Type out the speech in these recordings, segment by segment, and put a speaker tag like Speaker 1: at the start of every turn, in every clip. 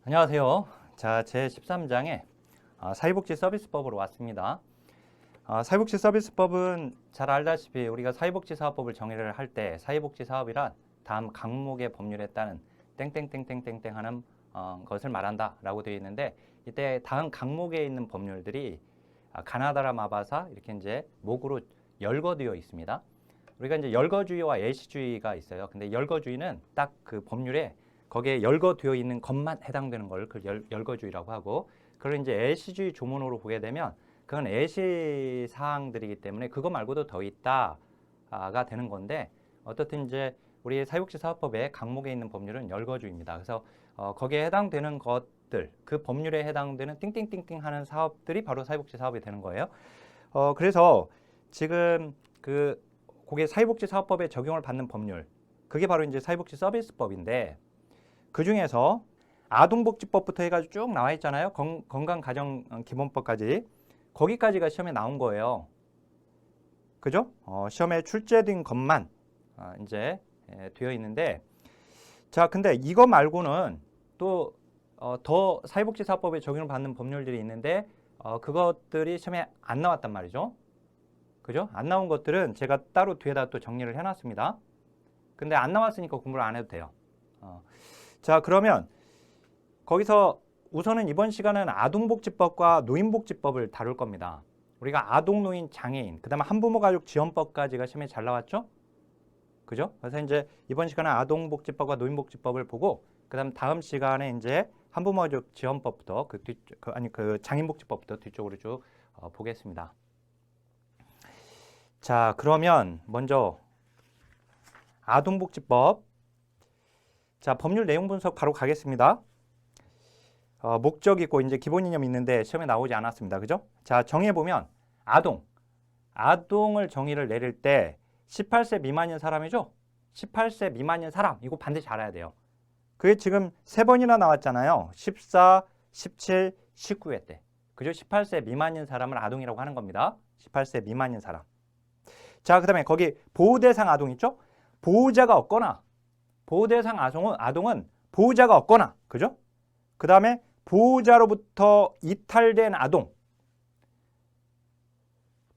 Speaker 1: 안녕하세요. 자, 제 13장에 사회복지 서비스법으로 왔습니다. 사회복지 서비스법은 잘 알다시피 우리가 사회복지사업법을 정의를 할 때 사회복지사업이란 다음 강목의 법률에 따른 땡땡땡땡땡땡 하는 것을 말한다 라고 되어 있는데, 이때 다음 강목에 있는 법률들이 가나다라 마바사 이렇게 이제 목으로 열거되어 있습니다. 우리가 이제 열거주의와 예시주의가 있어요. 근데 열거주의는 딱 그 법률에 거기에 열거되어 있는 것만 해당되는 걸 그 열거주의라고 하고, 그걸 이제 예시주의 조문으로 보게 되면 그건 예시 사항들이기 때문에 그거 말고도 더 있다가 되는 건데, 어떻든 이제 우리 사회복지 사업법의 강목에 있는 법률은 열거주의입니다. 그래서 거기에 해당되는 것들, 그 법률에 해당되는 띵띵띵띵 하는 사업들이 바로 사회복지 사업이 되는 거예요. 그래서 지금 그게 사회복지 사업법에 적용을 받는 법률, 그게 바로 이제 사회복지 서비스법인데, 그 중에서 아동복지법부터 해가지고 쭉 나와 있잖아요. 건강가정기본법까지. 거기까지가 시험에 나온 거예요. 그죠? 시험에 출제된 것만 이제 되어 있는데, 자, 근데 이거 말고는 또 더 사회복지사업법에 적용을 받는 법률들이 있는데, 그것들이 시험에 안 나왔단 말이죠. 그죠? 안 나온 것들은 제가 따로 뒤에다 또 정리를 해놨습니다. 근데 안 나왔으니까 공부를 안 해도 돼요. 자, 그러면 거기서 우선은 이번 시간은 아동복지법과 노인복지법을 다룰 겁니다. 우리가 아동, 노인, 장애인, 그 다음에 한부모 가족 지원법까지가 시험에 잘 나왔죠? 그죠? 그래서 이제 이번 시간은 아동복지법과 노인복지법을 보고, 그 다음 시간에 이제 한부모 가족 지원법부터 그 장애인복지법부터 뒤쪽으로 쭉 보겠습니다. 자, 그러면 먼저 아동복지법. 자, 법률 내용 분석 바로 가겠습니다. 목적 있고 이제 기본 이념이 있는데 시험에 나오지 않았습니다. 그죠? 자, 정의해보면 아동을 정의를 내릴 때 18세 미만인 사람이죠? 18세 미만인 사람, 이거 반드시 알아야 돼요. 그게 지금 3번이나 나왔잖아요. 14, 17, 19회 때. 그죠? 18세 미만인 사람을 아동이라고 하는 겁니다. 18세 미만인 사람. 자, 그 다음에 거기 보호대상 아동 있죠? 보호자가 없거나, 보호대상 아동은 보호자가 없거나, 그죠? 그 다음에 보호자로부터 이탈된 아동,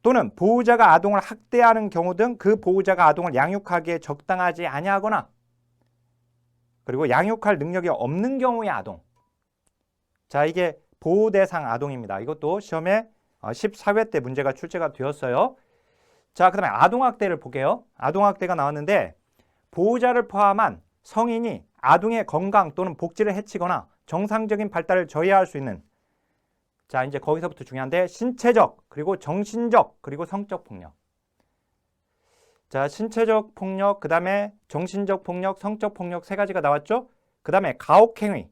Speaker 1: 또는 보호자가 아동을 학대하는 경우 등 그 보호자가 아동을 양육하기에 적당하지 아니하거나, 그리고 양육할 능력이 없는 경우의 아동. 자, 이게 보호대상 아동입니다. 이것도 시험에 14회 때 문제가 출제가 되었어요. 자, 그 다음에 아동학대를 볼게요. 아동학대가 나왔는데, 보호자를 포함한 성인이 아동의 건강 또는 복지를 해치거나 정상적인 발달을 저해할 수 있는, 자, 이제 거기서부터 중요한데, 신체적, 그리고 정신적, 그리고 성적 폭력. 자, 신체적 폭력, 그 다음에 정신적 폭력, 성적 폭력 3가지가 나왔죠? 그 다음에 가혹행위,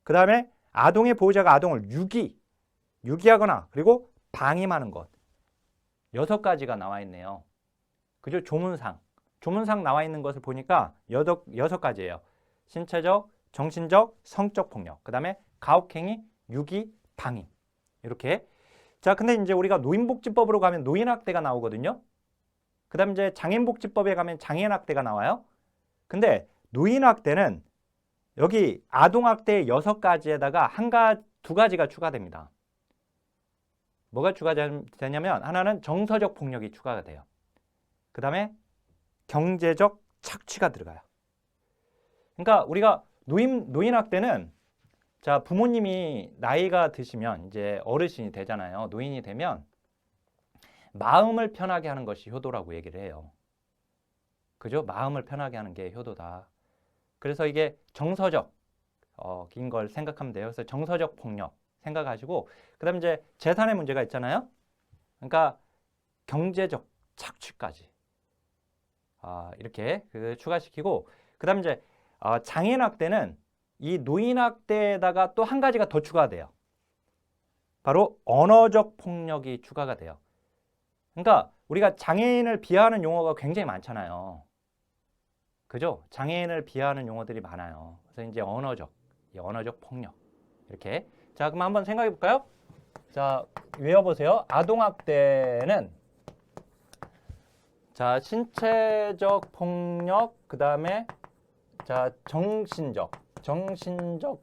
Speaker 1: 그 다음에 아동의 보호자가 아동을 유기하거나, 그리고 방임하는 것. 6가지가 나와 있네요. 그죠? 조문상 나와 있는 것을 보니까 6가지예요. 신체적, 정신적, 성적 폭력, 그 다음에 가혹행위, 유기, 방임. 이렇게. 자, 근데 이제 우리가 노인복지법으로 가면 노인학대가 나오거든요. 그 다음에 이제 장애인복지법에 가면 장애인학대가 나와요. 근데 노인학대는 여기 아동학대 6가지에다가 2가지가 추가됩니다. 뭐가 추가되냐면, 하나는 정서적 폭력이 추가가 돼요. 그 다음에 경제적 착취가 들어가요. 그러니까 우리가 노인학대는, 자, 부모님이 나이가 드시면 이제 어르신이 되잖아요. 노인이 되면 마음을 편하게 하는 것이 효도라고 얘기를 해요. 그죠? 마음을 편하게 하는 게 효도다. 그래서 이게 정서적 인 걸 생각하면 돼요. 그래서 정서적 폭력 생각하시고, 그 다음에 이제 재산의 문제가 있잖아요. 그러니까 경제적 착취까지 이렇게 추가시키고, 그 다음에 이제 장애인학대는 이 노인학대에다가 또 1가지가 더 추가돼요. 바로 언어적 폭력이 추가가 돼요. 그러니까 우리가 장애인을 비하하는 용어가 굉장히 많잖아요. 그죠? 장애인을 비하하는 용어들이 많아요. 그래서 이제 언어적 폭력. 이렇게. 자, 그럼 한번 생각해 볼까요? 자, 외워보세요. 아동학대는, 자, 신체적 폭력, 그 다음에 자, 정신적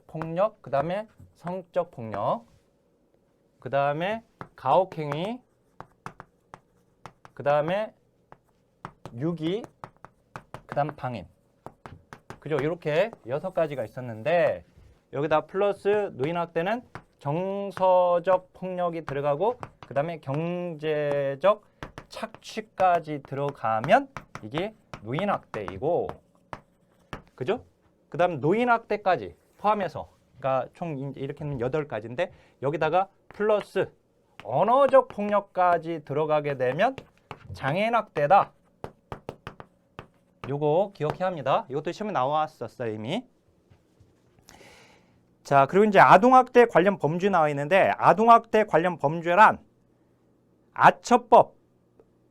Speaker 1: 폭력, 그 다음에 성적 폭력, 그 다음에 가혹행위, 그 다음에 유기, 그 다음 방임. 그죠? 이렇게 6가지가 있었는데 여기다 플러스 노인학대는 정서적 폭력이 들어가고 그 다음에 경제적 착취까지 들어가면 이게 노인학대이고, 그죠? 그 다음 노인학대까지 포함해서, 그러니까 총 이렇게는 8가지인데 여기다가 플러스 언어적 폭력까지 들어가게 되면 장애인학대다. 요거 기억해야 합니다. 이것도 시험에 나왔었어요, 이미. 자, 그리고 이제 아동학대 관련 범죄 나와 있는데, 아동학대 관련 범죄란 아처법,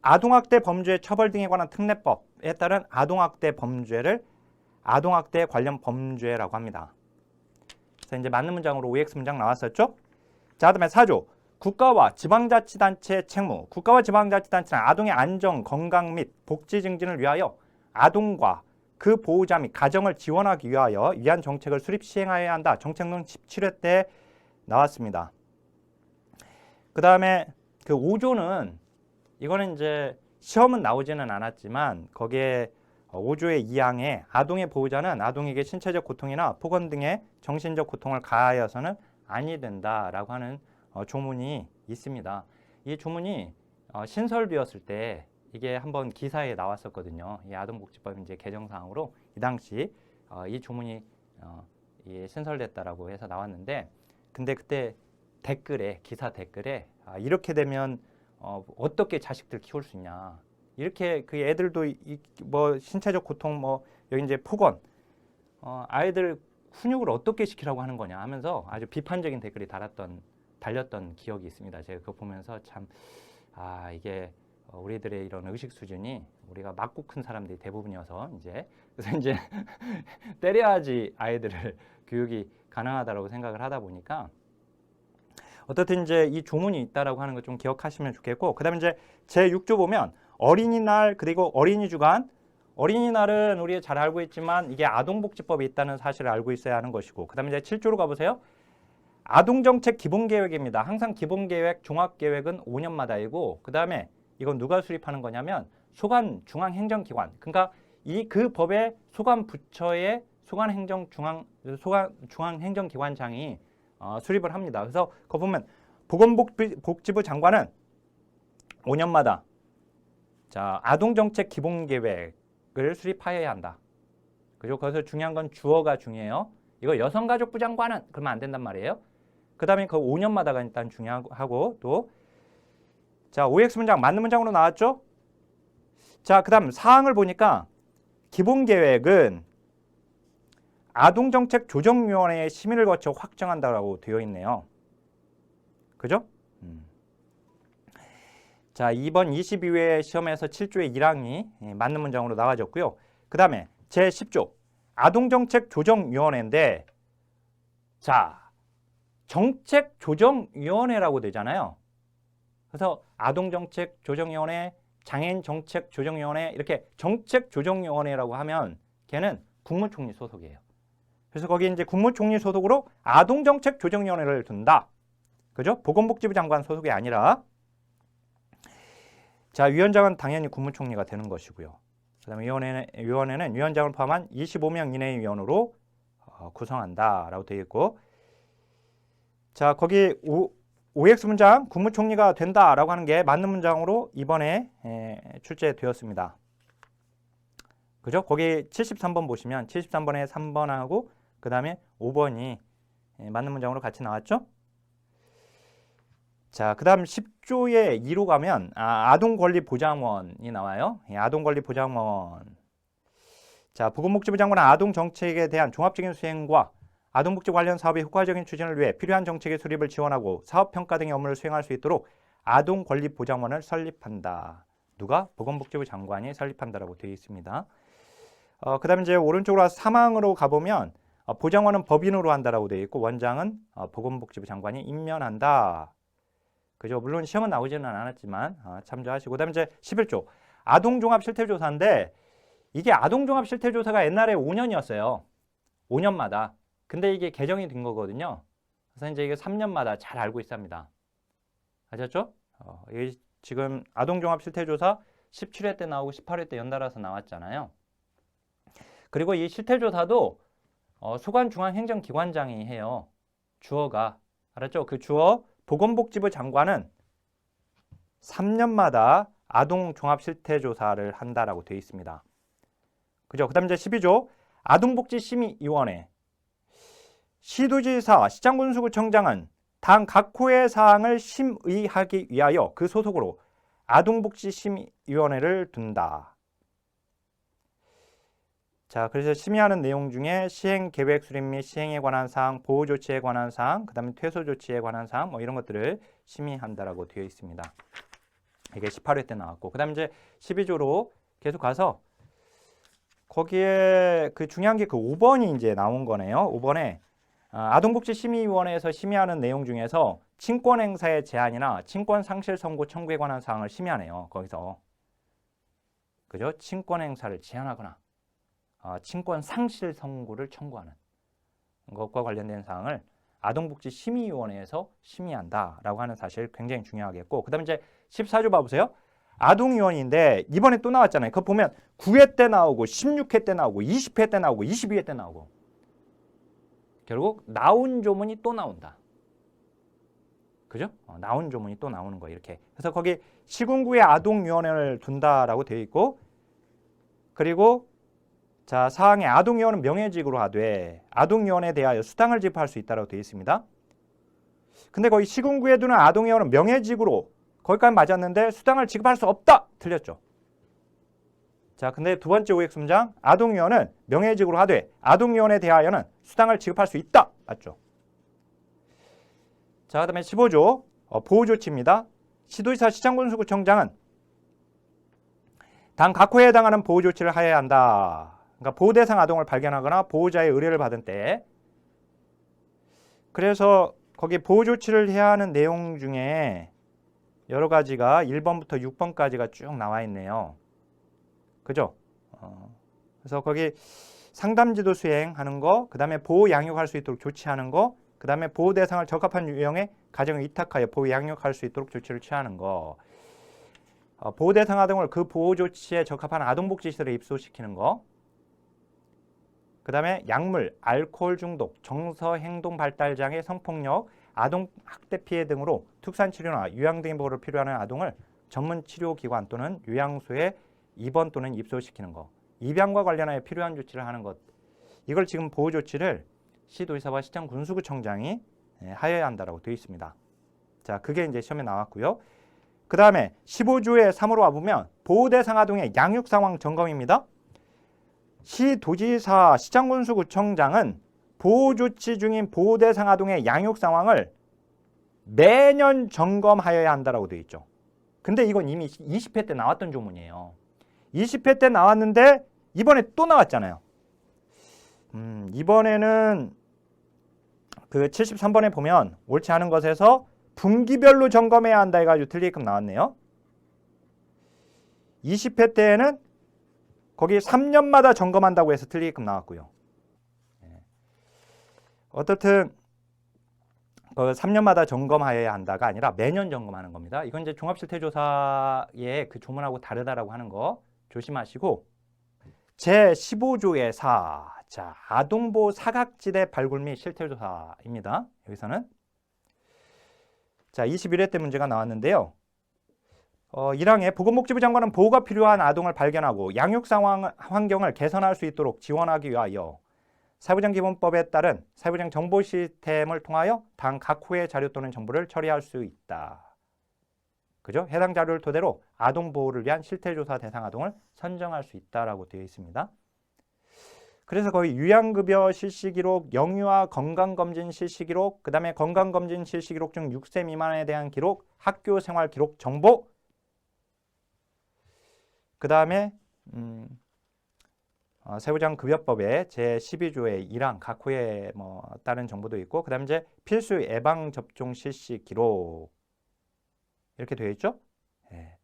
Speaker 1: 아동학대 범죄 처벌 등에 관한 특례법에 따른 아동학대 범죄를 아동학대 관련 범죄라고 합니다. 그래서 이제 맞는 문장으로 OX 문장 나왔었죠? 자, 그다음에 4조. 국가와 지방자치단체의 책무. 국가와 지방자치단체는 아동의 안전, 건강 및 복지 증진을 위하여 아동과 그 보호자 및 가정을 지원하기 위한 정책을 수립 시행하여야 한다. 정책론 17회 때 나왔습니다. 그 다음에 그 5조는 이거는 이제 시험은 나오지는 않았지만 거기에 5조의 2항에 아동의 보호자는 아동에게 신체적 고통이나 폭언 등의 정신적 고통을 가하여서는 아니 된다라고 하는 조문이 있습니다. 이 조문이 신설되었을 때 이게 한번 기사에 나왔었거든요. 이 아동복지법 이제 개정사항으로 이 당시 이 조문이 신설됐다라고 해서 나왔는데, 근데 그때 댓글에, 기사 댓글에 이렇게 되면 어떻게 자식들 키울 수 있냐, 이렇게 그 애들도 뭐 신체적 고통, 뭐 여기 이제 폭언, 아이들 훈육을 어떻게 시키라고 하는 거냐 하면서 아주 비판적인 댓글이 달렸던 기억이 있습니다. 제가 그거 보면서 참 이게 우리들의 이런 의식 수준이 우리가 맞고 큰 사람들이 대부분이어서 그래서 이제 때려야지 아이들을 교육이 가능하다라고 생각을 하다 보니까 어떻든 이제 이 조문이 있다라고 하는 거 좀 기억하시면 좋겠고, 그다음에 이제 제 6조 보면 어린이날 그리고 어린이 주간, 어린이날은 우리 잘 알고 있지만 이게 아동복지법이 있다는 사실을 알고 있어야 하는 것이고, 그다음에 이제 7조로 가보세요. 아동정책 기본계획입니다. 항상 기본계획, 종합계획은 5년마다이고, 그다음에 이건 누가 수립하는 거냐면 소관 중앙행정기관. 그러니까 그 법의 소관 부처의 중앙행정기관장이 수립을 합니다. 그래서 그거 보면 보건복지부 장관은 5년마다 자 아동정책 기본계획을 수립하여야 한다. 그죠? 거기서 중요한 건 주어가 중요해요. 이거 여성가족부 장관은 그러면 안 된단 말이에요. 그 다음에 그 5년마다가 일단 중요하고, 또 자, OX 문장 맞는 문장으로 나왔죠? 자, 그 다음 사항을 보니까 기본계획은 아동정책조정위원회의 심의를 거쳐 확정한다라고 되어 있네요. 그죠? 자, 이번 22회 시험에서 7조의 1항이 맞는 문장으로 나와졌고요. 그 다음에 제10조 아동정책조정위원회인데, 자, 정책조정위원회라고 되잖아요. 그래서 아동정책조정위원회, 장애인정책조정위원회, 이렇게 정책조정위원회라고 하면 걔는 국무총리 소속이에요. 그래서 거기 이제 국무총리 소속으로 아동정책조정위원회를 둔다. 그죠? 보건복지부 장관 소속이 아니라. 자, 위원장은 당연히 국무총리가 되는 것이고요. 그 다음에 위원회는 위원장을 포함한 25명 이내의 위원으로 구성한다라고 되어 있고, 자, 거기 OX 문장 국무총리가 된다라고 하는 게 맞는 문장으로 이번에 출제되었습니다. 그죠? 거기 73번 보시면 73번에 3번하고 그 다음에 5번이 맞는 문장으로 같이 나왔죠? 자, 그 다음 10조의 2로 가면 아동권리보장원이 나와요. 아동권리보장원. 자, 보건복지부 장관은 아동정책에 대한 종합적인 수행과 아동복지 관련 사업의 효과적인 추진을 위해 필요한 정책의 수립을 지원하고 사업평가 등의 업무를 수행할 수 있도록 아동권리보장원을 설립한다. 누가? 보건복지부 장관이 설립한다라고 되어 있습니다. 그 다음에 이제 오른쪽으로 와서 3항으로 가보면 보장원은 법인으로 한다라고 되어 있고, 원장은 보건복지부 장관이 임명한다. 그죠? 물론 시험은 나오지는 않았지만 참조하시고, 그 다음에 이제 11조 아동종합실태조사인데, 이게 아동종합실태조사가 옛날에 5년이었어요. 5년마다. 근데 이게 개정이 된 거거든요. 그래서 이제 이게 3년마다 잘 알고 있습니다. 아셨죠? 이게 지금 아동종합실태조사 17회 때 나오고 18회 때 연달아서 나왔잖아요. 그리고 이 실태조사도 소관중앙행정기관장이 해요. 주어가. 알았죠? 그 주어 보건복지부 장관은 3년마다 아동종합실태조사를 한다라고 되어 있습니다. 그죠? 그 다음 이제 12조 아동복지심의위원회. 시도지사, 시장군수구청장은 당 각 호의 사항을 심의하기 위하여 그 소속으로 아동복지심의위원회를 둔다. 자, 그래서 심의하는 내용 중에 시행계획 수립 및 시행에 관한 사항, 보호조치에 관한 사항, 그 다음에 퇴소조치에 관한 사항, 뭐 이런 것들을 심의한다라고 되어 있습니다. 이게 18회 때 나왔고, 그 다음에 이제 12조로 계속 가서 거기에 그 중요한 게 그 5번이 이제 나온 거네요. 5번에 아동복지심의위원회에서 심의하는 내용 중에서 친권행사의 제한이나 친권상실 선고 청구에 관한 사항을 심의하네요. 거기서. 그죠? 친권행사를 제한하거나 친권상실 선고를 청구하는 것과 관련된 사항을 아동복지심의위원회에서 심의한다라고 하는 사실 굉장히 중요하겠고, 그 다음에 이제 14조 봐보세요. 아동위원회인데 이번에 또 나왔잖아요. 그거 보면 9회 때 나오고 16회 때 나오고 20회 때 나오고 22회 때 나오고 결국 나온 조문이 또 나온다. 그죠? 나온 조문이 또 나오는 거예요. 이렇게. 그래서 거기 시군구에 아동위원회를 둔다라고 되어 있고, 그리고 자, 사항에 아동위원은 명예직으로 하되 아동위원회에 대하여 수당을 지급할 수 있다고 되어 있습니다. 근데 거기 시군구에 두는 아동위원은 명예직으로 거기까지 맞았는데 수당을 지급할 수 없다. 틀렸죠. 자, 근데 두 번째 오X 문장 아동위원은 명예직으로 하되 아동위원회에 대하여는 수당을 지급할 수 있다. 맞죠? 자, 그 다음에 15조 보호조치입니다. 시도지사 시장군수구청장은 당 각 호에 해당하는 보호조치를 하여야 한다. 그러니까 보호대상 아동을 발견하거나 보호자의 의뢰를 받은 때, 그래서 거기 보호조치를 해야 하는 내용 중에 여러 가지가 1번부터 6번까지가 쭉 나와 있네요. 그죠? 그래서 거기 상담지도 수행하는 거, 그 다음에 보호 양육할 수 있도록 조치하는 거, 그 다음에 보호 대상을 적합한 유형의 가정에 위탁하여 보호 양육할 수 있도록 조치를 취하는 거, 보호 대상 아동을 그 보호 조치에 적합한 아동복지시설에 입소시키는 거, 그 다음에 약물, 알코올 중독, 정서 행동 발달 장애, 성폭력, 아동 학대 피해 등으로 특수한 치료나 요양 등의 보호를 필요하는 아동을 전문 치료기관 또는 요양소에 입원 또는 입소시키는 것, 입양과 관련하여 필요한 조치를 하는 것, 이걸 지금 보호 조치를 시도지사와 시장 군수구청장이 하여야 한다라고 되어 있습니다. 자, 그게 이제 시험에 나왔고요. 그 다음에 15조의 3으로 와보면 보호 대상 아동의 양육 상황 점검입니다. 시도지사, 시장군수구청장은 보호 조치 중인 보호 대상 아동의 양육 상황을 매년 점검하여야 한다라고 되어 있죠. 근데 이건 이미 20회 때 나왔던 조문이에요. 20회 때 나왔는데 이번에 또 나왔잖아요. 이번에는 그 73번에 보면 옳지 않은 것에서 분기별로 점검해야 한다 해가지고 틀리게끔 나왔네요. 20회 때에는 거기 3년마다 점검한다고 해서 틀리게끔 나왔고요. 어떻든 3년마다 점검하여야 한다가 아니라 매년 점검하는 겁니다. 이건 이제 종합실태조사의 그 조문하고 다르다라고 하는 거 조심하시고, 제15조의 4, 자, 아동보호 사각지대 발굴 및 실태조사입니다. 여기서는 자, 21회 때 문제가 나왔는데요. 1항에 보건복지부 장관은 보호가 필요한 아동을 발견하고 양육 상황 환경을 개선할 수 있도록 지원하기 위하여 사회부장기본법에 따른 사회부장 정보 시스템을 통하여 당 각 호의 자료 또는 정보를 처리할 수 있다. 그죠? 해당 자료를 토대로 아동 보호를 위한 실태조사 대상 아동을 선정할 수 있다라고 되어 있습니다. 그래서 거의 요양급여 실시기록, 영유아 건강검진 실시기록, 그 다음에 건강검진 실시기록 중 6세 미만에 대한 기록, 학교생활 기록 정보, 그 다음에 세부장급여법의 제12조의 1항 각 호에 다른 정보도 있고, 그 다음에 이제 필수 예방접종 실시 기록 이렇게 되어 있죠. 예.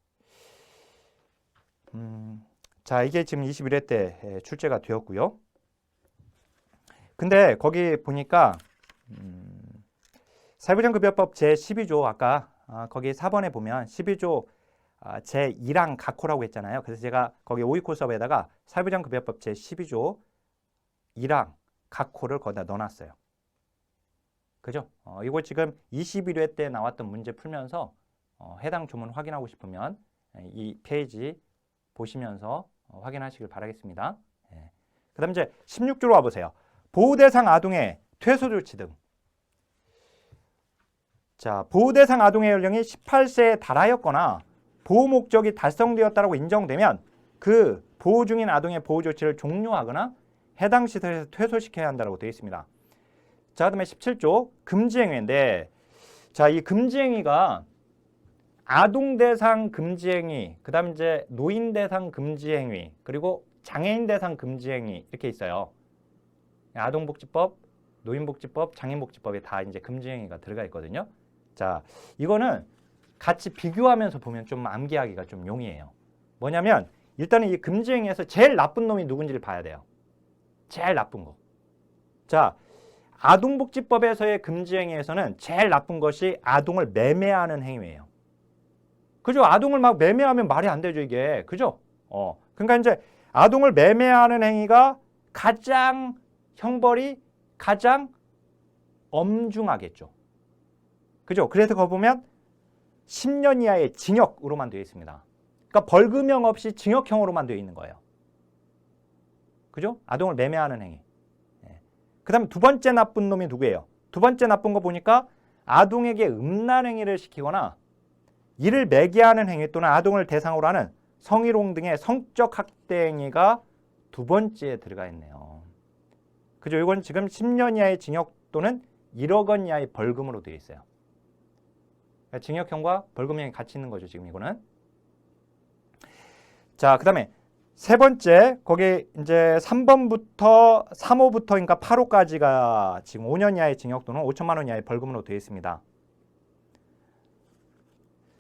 Speaker 1: 자, 이게 지금 21회 때 출제가 되었고요. 근데 거기 보니까 사회보장급여법 제12조 아까 거기 4번에 보면 12조 제2랑 각호라고 했잖아요. 그래서 제가 거기 오이코 수업에다가 사회보장급여법 제12조 2랑 각호를 거기다 넣어놨어요. 그죠? 이거 지금 21회 때 나왔던 문제 풀면서 해당 조문 확인하고 싶으면 이 페이지 보시면서 확인하시길 바라겠습니다. 예. 그 다음 이제 16조로 와보세요. 보호대상 아동의 퇴소 조치 등. 자, 보호대상 아동의 연령이 18세에 달하였거나 보호 목적이 달성되었다고 인정되면 그 보호 중인 아동의 보호 조치를 종료하거나 해당 시설에서 퇴소시켜야 한다고 되어 있습니다. 자, 그다음에 17조 금지행위인데, 자, 이 금지행위가 아동 대상 금지행위, 그다음 이제 노인 대상 금지행위, 그리고 장애인 대상 금지행위 이렇게 있어요. 아동복지법, 노인복지법, 장애인복지법에 다 이제 금지행위가 들어가 있거든요. 자, 이거는 같이 비교하면서 보면 좀 암기하기가 좀 용이해요. 뭐냐면 일단은 이 금지행위에서 제일 나쁜 놈이 누군지를 봐야 돼요. 제일 나쁜 거. 자, 아동복지법에서의 금지행위에서는 제일 나쁜 것이 아동을 매매하는 행위예요. 그죠? 아동을 막 매매하면 말이 안 되죠, 이게. 그죠? 그러니까 이제 아동을 매매하는 행위가 가장 형벌이 가장 엄중하겠죠. 그죠? 그래서 거기 보면 10년 이하의 징역으로만 되어 있습니다. 그러니까 벌금형 없이 징역형으로만 되어 있는 거예요. 그죠? 아동을 매매하는 행위. 그 다음에 두 번째 나쁜 놈이 누구예요? 두 번째 나쁜 거 보니까 아동에게 음란 행위를 시키거나 이를 매개하는 행위 또는 아동을 대상으로 하는 성희롱 등의 성적 학대 행위가 두 번째에 들어가 있네요. 그죠? 이건 지금 10년 이하의 징역 또는 1억 원 이하의 벌금으로 되어 있어요. 그러니까 징역형과 벌금형이 같이 있는 거죠, 지금 이거는. 자, 그 다음에 세 번째, 거기 이제 3번부터 3호부터 그러니까 8호까지가 지금 5년 이하의 징역 또는 5천만 원 이하의 벌금으로 되어 있습니다.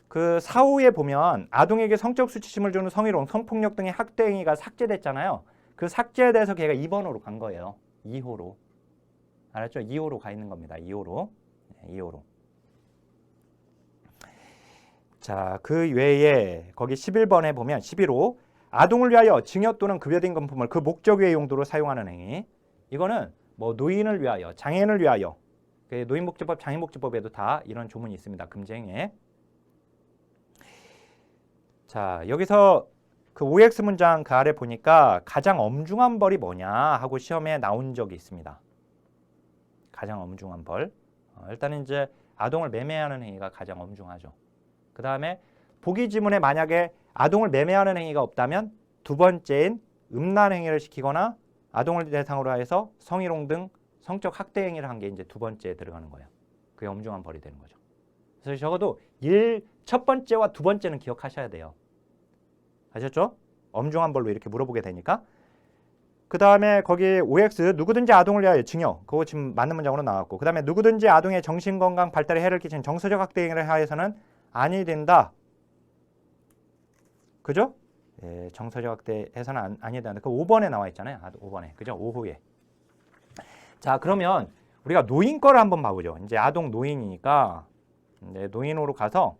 Speaker 1: 그 4호에 보면 아동에게 성적 수치심을 주는 성희롱, 성폭력 등의 학대 행위가 삭제됐잖아요. 그 삭제에 대해서 걔가 2번으로 간 거예요. 2호로. 알았죠? 2호로 가 있는 겁니다. 2호로. 2호로. 자, 그 외에 거기 11번에 보면 11호. 아동을 위하여 증여 또는 급여된 금품을 그 목적 외의 용도로 사용하는 행위. 이거는 뭐 노인을 위하여, 장애인을 위하여. 노인복지법, 장애인복지법에도 다 이런 조문이 있습니다. 금지행위에. 자, 여기서 그 OX 문장 그 아래 보니까 가장 엄중한 벌이 뭐냐 하고 시험에 나온 적이 있습니다. 가장 엄중한 벌. 일단은 이제 아동을 매매하는 행위가 가장 엄중하죠. 그 다음에 보기 지문에 만약에 아동을 매매하는 행위가 없다면 두 번째인 음란 행위를 시키거나 아동을 대상으로 해서 성희롱 등 성적 학대 행위를 한 게 이제 두 번째에 들어가는 거예요. 그게 엄중한 벌이 되는 거죠. 그래서 적어도 첫 번째와 두 번째는 기억하셔야 돼요. 아셨죠? 엄중한 벌로 이렇게 물어보게 되니까. 그 다음에 거기 OX 누구든지 아동을 위하여 증여. 그거 지금 맞는 문장으로 나왔고. 그 다음에 누구든지 아동의 정신건강 발달에 해를 끼친 정서적 학대 행위를 하여서는 아니 된다. 그죠? 예, 정서적 학대해서는 아니 된다. 그 5번에 나와 있잖아요. 5번에. 그죠? 5호에. 자, 그러면 우리가 노인 거를 한번 봐보죠. 이제 아동 노인이니까 노인으로 가서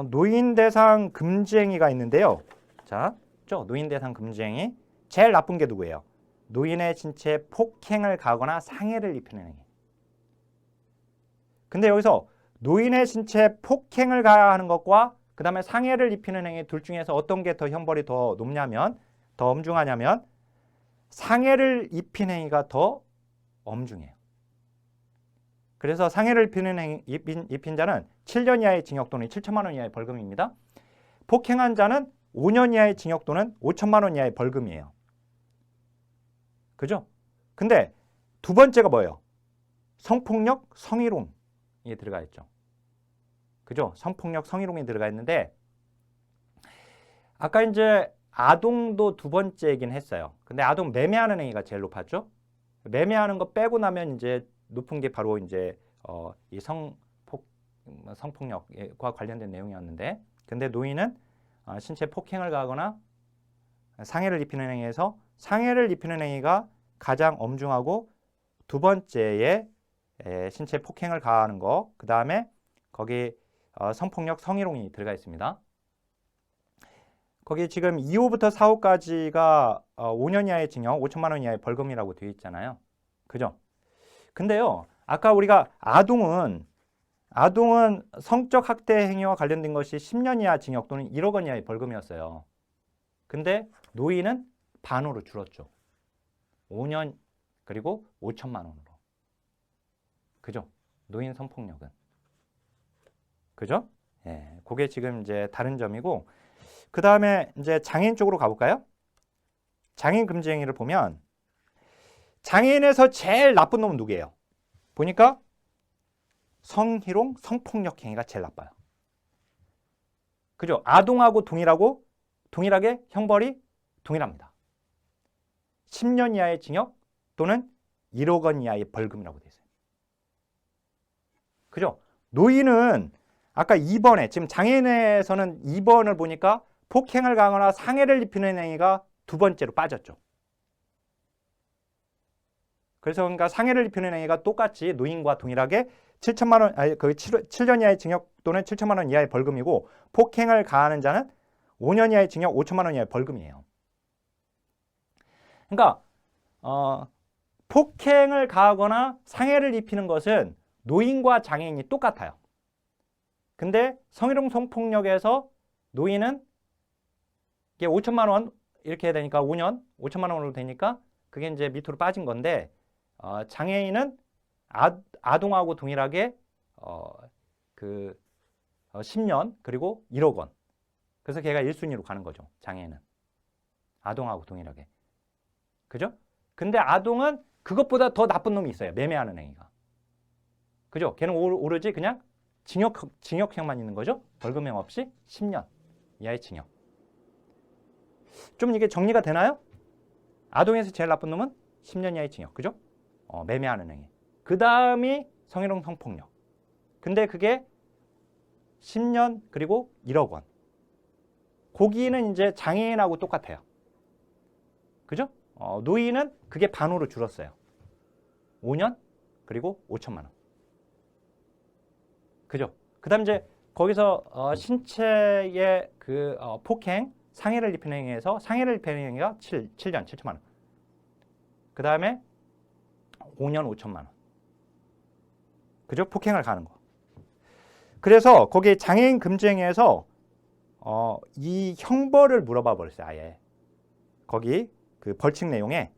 Speaker 1: 노인 대상 금지행위가 있는데요. 자, 노인 대상 금지행위. 제일 나쁜 게 누구예요? 노인의 신체에 폭행을 가하거나 상해를 입히는 행위. 근데 여기서 노인의 신체에 폭행을 가하는 것과 그 다음에 상해를 입히는 행위 둘 중에서 어떤 게 더 형벌이 더 높냐면, 더 엄중하냐면 상해를 입힌 행위가 더 엄중해요. 그래서 상해를 입힌 자는 7년 이하의 징역 또는 7천만 원 이하의 벌금입니다. 폭행한 자는 5년 이하의 징역 또는 5천만 원 이하의 벌금이에요. 그죠? 근데 두 번째가 뭐예요? 성폭력, 성희롱이 들어가 있죠. 그죠? 성폭력, 성희롱이 들어가 있는데 아까 이제 아동도 두 번째이긴 했어요. 근데 아동 매매하는 행위가 제일 높았죠. 매매하는 거 빼고 나면 이제 높은 게 바로 이제 이 성폭력과 관련된 내용이었는데, 근데 노인은 신체 폭행을 가하거나 상해를 입히는 행위에서 상해를 입히는 행위가 가장 엄중하고 두 번째에 신체 폭행을 가하는 거, 그 다음에 거기 성폭력, 성희롱이 들어가 있습니다. 거기 지금 2호부터 4호까지가 5년 이하의 징역, 5천만 원 이하의 벌금이라고 되어 있잖아요. 그죠? 근데요, 아까 우리가 아동은 성적 학대 행위와 관련된 것이 10년 이하 징역 또는 1억 원 이하의 벌금이었어요. 근데 노인은 반으로 줄었죠. 5년 그리고 5천만 원으로. 그죠? 노인 성폭력은. 그죠? 예, 그게 지금 이제 다른 점이고, 그 다음에 이제 장애인 쪽으로 가볼까요? 장애인 금지 행위를 보면 장애인에서 제일 나쁜 놈은 누구예요? 보니까 성희롱, 성폭력 행위가 제일 나빠요. 그죠? 아동하고 동일하게 형벌이 동일합니다. 10년 이하의 징역 또는 1억 원 이하의 벌금이라고 되어 있어요. 그죠? 노인은 아까 2번에, 지금 장애인에서는 2번을 보니까 폭행을 가하거나 상해를 입히는 행위가 두 번째로 빠졌죠. 그래서 그러니까 상해를 입히는 행위가 똑같이 노인과 동일하게 7천만 원, 7년 이하의 징역 또는 7천만 원 이하의 벌금이고, 폭행을 가하는 자는 5년 이하의 징역, 5천만 원 이하의 벌금이에요. 그러니까 폭행을 가하거나 상해를 입히는 것은 노인과 장애인이 똑같아요. 근데 성희롱, 성폭력에서 노인은 이게 5천만 원 이렇게 해야 되니까 5년 5천만 원으로 되니까 그게 이제 밑으로 빠진 건데, 장애인은 아동하고 동일하게 10년 그리고 1억 원. 그래서 걔가 1순위로 가는 거죠. 장애인은 아동하고 동일하게. 그죠? 근데 아동은 그것보다 더 나쁜 놈이 있어요. 매매하는 행위가. 그죠? 걔는 오로지 그냥 징역형만 있는 거죠. 벌금형 없이 10년 이하의 징역. 좀 이게 정리가 되나요? 아동에서 제일 나쁜 놈은 10년 이하의 징역. 그죠? 매매하는 행위. 그 다음이 성희롱, 성폭력. 근데 그게 10년 그리고 1억 원. 거기는 이제 장애인하고 똑같아요. 그죠? 노인은 그게 반으로 줄었어요. 5년 그리고 5천만 원. 그죠? 그 다음 이제 거기서 신체의 폭행, 상해를 입히는 행위에서 상해를 입히는 행위가 7년 7천만 원. 그 다음에 5년 5천만 원. 그죠? 폭행을 가하는 거. 그래서 거기 장애인 금지 행위에서 이 형벌을 물어봐 버렸어요. 아예. 거기 그 벌칙 내용에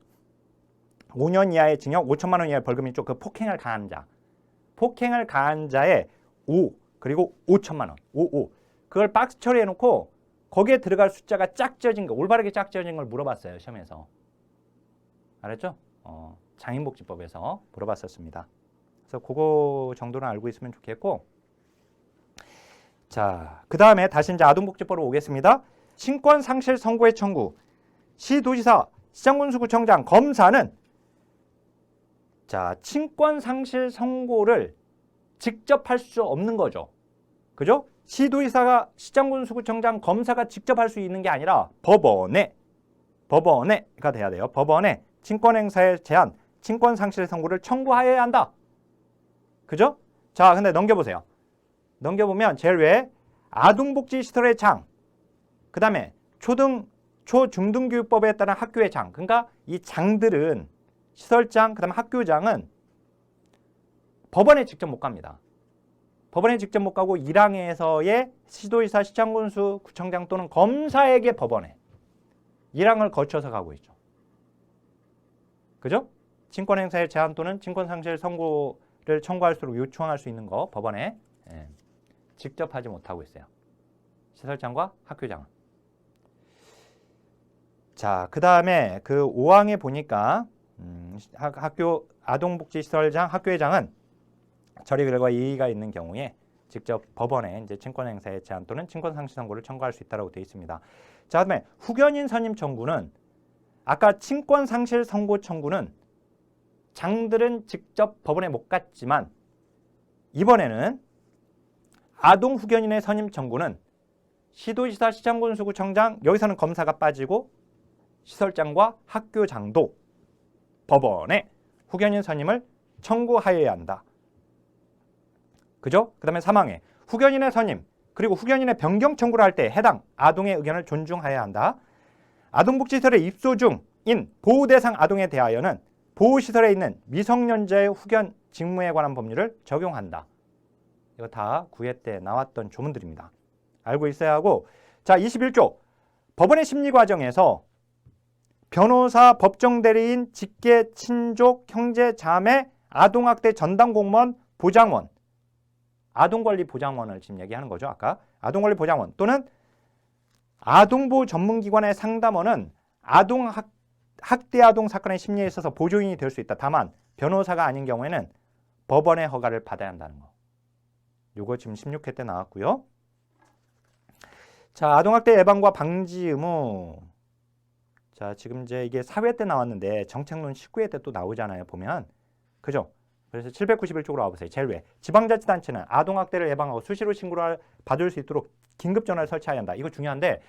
Speaker 1: 5년 이하의 징역, 5천만 원 이하의 벌금이 있죠. 그 폭행을 가한 자. 폭행을 가한 자의 5 그리고 5천만 원. 5. 그걸 박스 처리해 놓고 거기에 들어갈 숫자가 짝 지어진 거, 올바르게 짝 지어진 걸 물어봤어요. 시험에서. 알았죠? 장애인복지법에서 물어봤었습니다. 그래서 그거 정도는 알고 있으면 좋겠고, 자, 그 다음에 다시 이제 아동복지법으로 오겠습니다. 친권상실 선고의 청구. 시도지사, 시장군수구청장, 검사는 자, 친권상실 선고를 직접 할 수 없는 거죠. 그죠? 시도지사가, 시장군수구청장, 검사가 직접 할 수 있는 게 아니라 법원에가 돼야 돼요. 법원에 친권행사에 제한, 친권상실 선고를 청구하여야 한다. 그죠? 자, 근데 넘겨보세요. 넘겨보면 제일 위에 아동복지시설의 장, 그 다음에 초중등교육법에 따른 학교의 장. 그러니까 이 장들은, 시설장, 그 다음에 학교장은 법원에 직접 못 갑니다. 법원에 직접 못 가고 1항에서의 시도지사, 시장군수, 구청장 또는 검사에게 법원에 1항을 거쳐서 가고 있죠. 그죠? 친권행사의 제한 또는 친권상실 선고를 청구할수록 요청할 수 있는 거 법원에 직접 하지 못하고 있어요. 시설장과 학교장은. 자, 그 다음에 그 5항에 보니까 학교 아동복지시설장, 학교회장은 처리 결과 이의가 있는 경우에 직접 법원에 이제 친권행사의 제한 또는 친권상실 선고를 청구할 수 있다고 되어 있습니다. 자, 그다음에 후견인 선임 청구는 아까 친권상실 선고 청구는 장들은 직접 법원에 못 갔지만 이번에는 아동 후견인의 선임 청구는 시도지사, 시장군수구청장 여기서는 검사가 빠지고 시설장과 학교장도 법원에 후견인 선임을 청구하여야 한다. 그죠? 그 다음에 3항에 후견인의 선임 그리고 후견인의 변경 청구를 할 때 해당 아동의 의견을 존중하여야 한다. 아동복지시설에 입소 중인 보호대상 아동에 대하여는 보호시설에 있는 미성년자의 후견 직무에 관한 법률을 적용한다. 이거 다 9회 때 나왔던 조문들입니다. 알고 있어야 하고, 자 21조 법원의 심리 과정에서 변호사, 법정대리인, 직계, 친족, 형제, 자매, 아동학대 전담 공무원, 보장원, 아동권리보장원을 지금 얘기하는 거죠. 아까 아동권리보장원 또는 아동보호 전문기관의 상담원은 학대 아동 사건의 심리에 있어서 보조인이 될 수 있다. 다만 변호사가 아닌 경우에는 법원의 허가를 받아야 한다는 거. 요거 지금 16회 때 나왔고요. 자, 아동학대 예방과 방지 의무. 자, 지금 이제 이게 4회 때 나왔는데 정책론 19회 때 또 나오잖아요. 보면. 그죠? 그래서 791쪽으로 와보세요. 제일 왜? 지방자치단체는 아동학대를 예방하고 수시로 신고를 받을 수 있도록 긴급전화를 설치해야 한다. 이거 중요한데,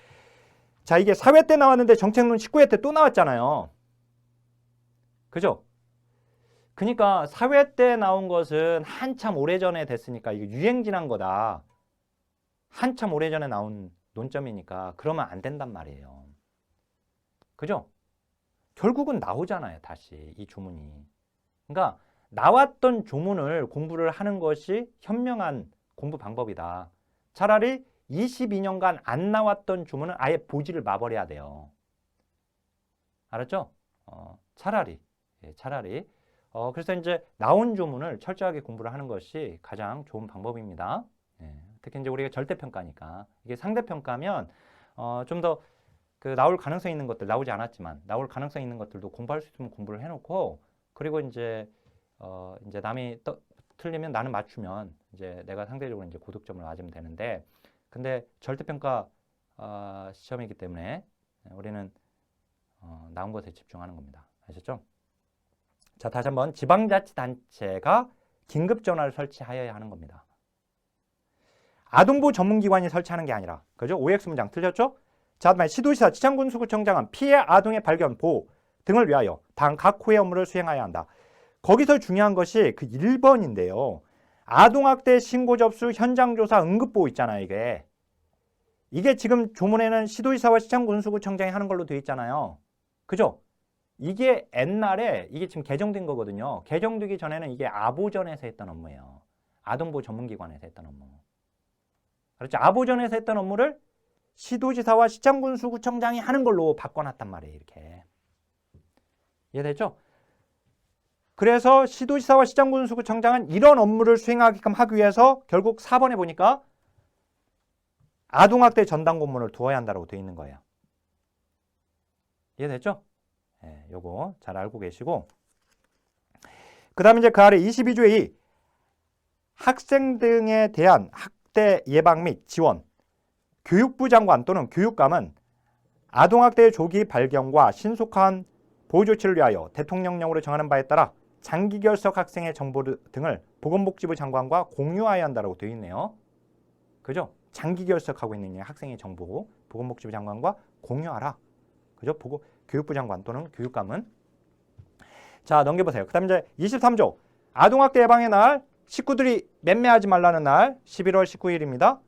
Speaker 1: 자 이게 4회 때 나왔는데 정책론 19회 때 또 나왔잖아요. 그죠? 그러니까 4회 때 나온 것은 한참 오래전에 됐으니까 이게 유행 지난 거다. 한참 오래전에 나온 논점이니까 그러면 안 된단 말이에요. 그죠? 결국은 나오잖아요. 다시 이 조문이. 그러니까 나왔던 조문을 공부를 하는 것이 현명한 공부 방법이다. 차라리 22년간 안 나왔던 조문은 아예 보지를 마버려야 돼요. 알았죠? 차라리. 그래서 이제 나온 조문을 철저하게 공부를 하는 것이 가장 좋은 방법입니다. 특히 이제 우리가 절대평가니까. 이게 상대평가면 좀 더 그 나올 가능성 있는 것들, 나오지 않았지만 나올 가능성 있는 것들도 공부할 수 있으면 공부를 해놓고, 그리고 이제 남이 틀리면 나는 맞추면 이제 내가 상대적으로 이제 고득점을 맞으면 되는데, 근데 절대평가 시험이기 때문에 우리는 나온 것에 집중하는 겁니다. 아셨죠? 자, 다시 한번 지방자치단체가 긴급전화를 설치하여야 하는 겁니다. 아동보호 전문기관이 설치하는 게 아니라, 그죠? OX 문장 틀렸죠? 자, 다음에 시도지사, 시장군수구청장은 피해 아동의 발견, 보호 등을 위하여 당 각 호의 업무를 수행해야 한다. 거기서 중요한 것이 그 1번인데요. 아동학대 신고 접수, 현장조사, 응급보호 있잖아요. 이게 지금 조문에는 시도지사와 시장군수구청장이 하는 걸로 되어 있잖아요. 그죠? 이게 옛날에 이게 지금 개정된 거거든요. 개정되기 전에는 이게 아보전에서 했던 업무예요. 아동보호 전문기관에서 했던 업무. 그렇죠? 아보전에서 했던 업무를 시도지사와 시장군수구청장이 하는 걸로 바꿔놨단 말이에요. 이렇게. 이해되죠? 그래서 시도지사와 시장군수구청장은 이런 업무를 수행하게끔 하기 위해서 결국 4번에 보니까 아동학대 전담 공무원을 두어야 한다고 되어 있는 거예요. 이해됐죠? 네, 요거 잘 알고 계시고, 그 다음에 이제 그 아래 22조의 2 학생 등에 대한 학대 예방 및 지원, 교육부 장관 또는 교육감은 아동학대의 조기 발견과 신속한 보호 조치를 위하여 대통령령으로 정하는 바에 따라 장기 결석 학생의 정보 등을 보건복지부 장관과 공유해야 한다고 되어 있네요. 그죠? 장기 결석하고 있는 학생의 정보 보건복지부 장관과 공유하라. 그죠? 교육부 장관 또는 교육감은. 자, 넘겨보세요. 그 다음에 이제 23조 아동학대 예방의 날, 식구들이 맴매하지 말라는 날 11월 19일입니다.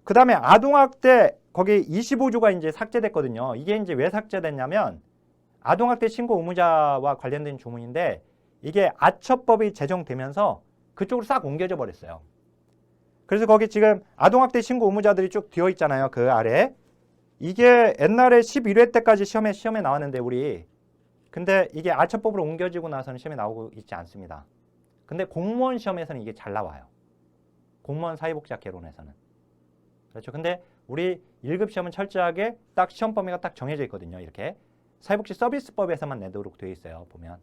Speaker 1: 그 다음에 아동학대 거기 25조가 이제 삭제됐거든요. 이게 이제 왜 삭제됐냐면 아동학대 신고 의무자와 관련된 조문인데 이게 아처법이 제정되면서 그쪽으로 싹 옮겨져 버렸어요. 그래서 거기 지금 아동학대 신고 의무자들이 쭉 되어 있잖아요. 그 아래. 이게 옛날에 11회 때까지 시험에 나왔는데 우리. 근데 이게 아처법으로 옮겨지고 나서는 시험에 나오고 있지 않습니다. 근데 공무원 시험에서는 이게 잘 나와요. 공무원 사회복지학 개론에서는. 그렇죠. 근데 우리 1급 시험은 철저하게 딱 시험 범위가 딱 정해져 있거든요. 이렇게. 사회복지 서비스법에서만 내도록 되어 있어요. 보면.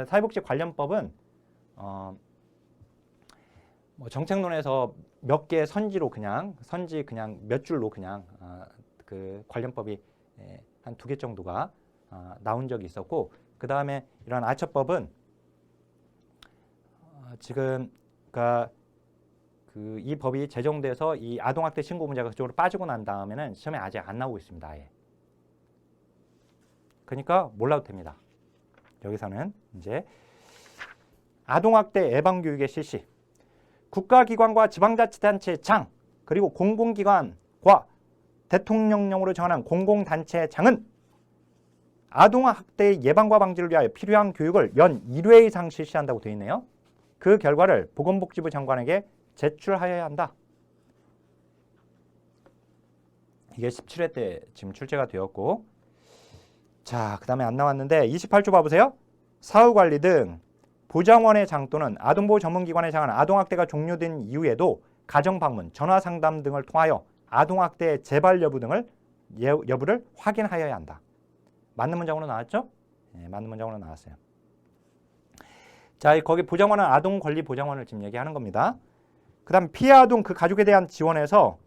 Speaker 1: 사회복지 관련법은 뭐 정책론에서 몇 개의 선지 그냥 몇 줄로 그냥 그 관련법이 한 2개 정도가 나온 적이 있었고, 그 다음에 이런 아처법은 지금 그러니까 이 법이 제정돼서 이 아동학대 신고 문제가 그쪽으로 빠지고 난 다음에는 시험에 아직 안 나오고 있습니다. 아예. 그러니까 몰라도 됩니다. 여기서는 이제 아동학대 예방교육의 실시, 국가기관과 지방자치단체 장, 그리고 공공기관과 대통령령으로 정하는 공공단체장은 아동학대 예방과 방지를 위하여 필요한 교육을 연 1회 이상 실시한다고 되어 있네요. 그 결과를 보건복지부 장관에게 제출하여야 한다. 이게 17회 때 지금 출제가 되었고, 자, 그 다음에 안 나왔는데 28조 봐보세요. 사후관리 등 보장원의 장 또는 아동보호 전문기관의 장은 아동학대가 종료된 이후에도 가정방문, 전화상담 등을 통하여 아동학대의 재발 여부를 확인하여야 한다. 맞는 문장으로 나왔죠? 네, 맞는 문장으로 나왔어요. 자, 거기 보장원은 아동권리보장원을 지금 얘기하는 겁니다. 그 다음 피해 아동 그 가족에 대한 지원에서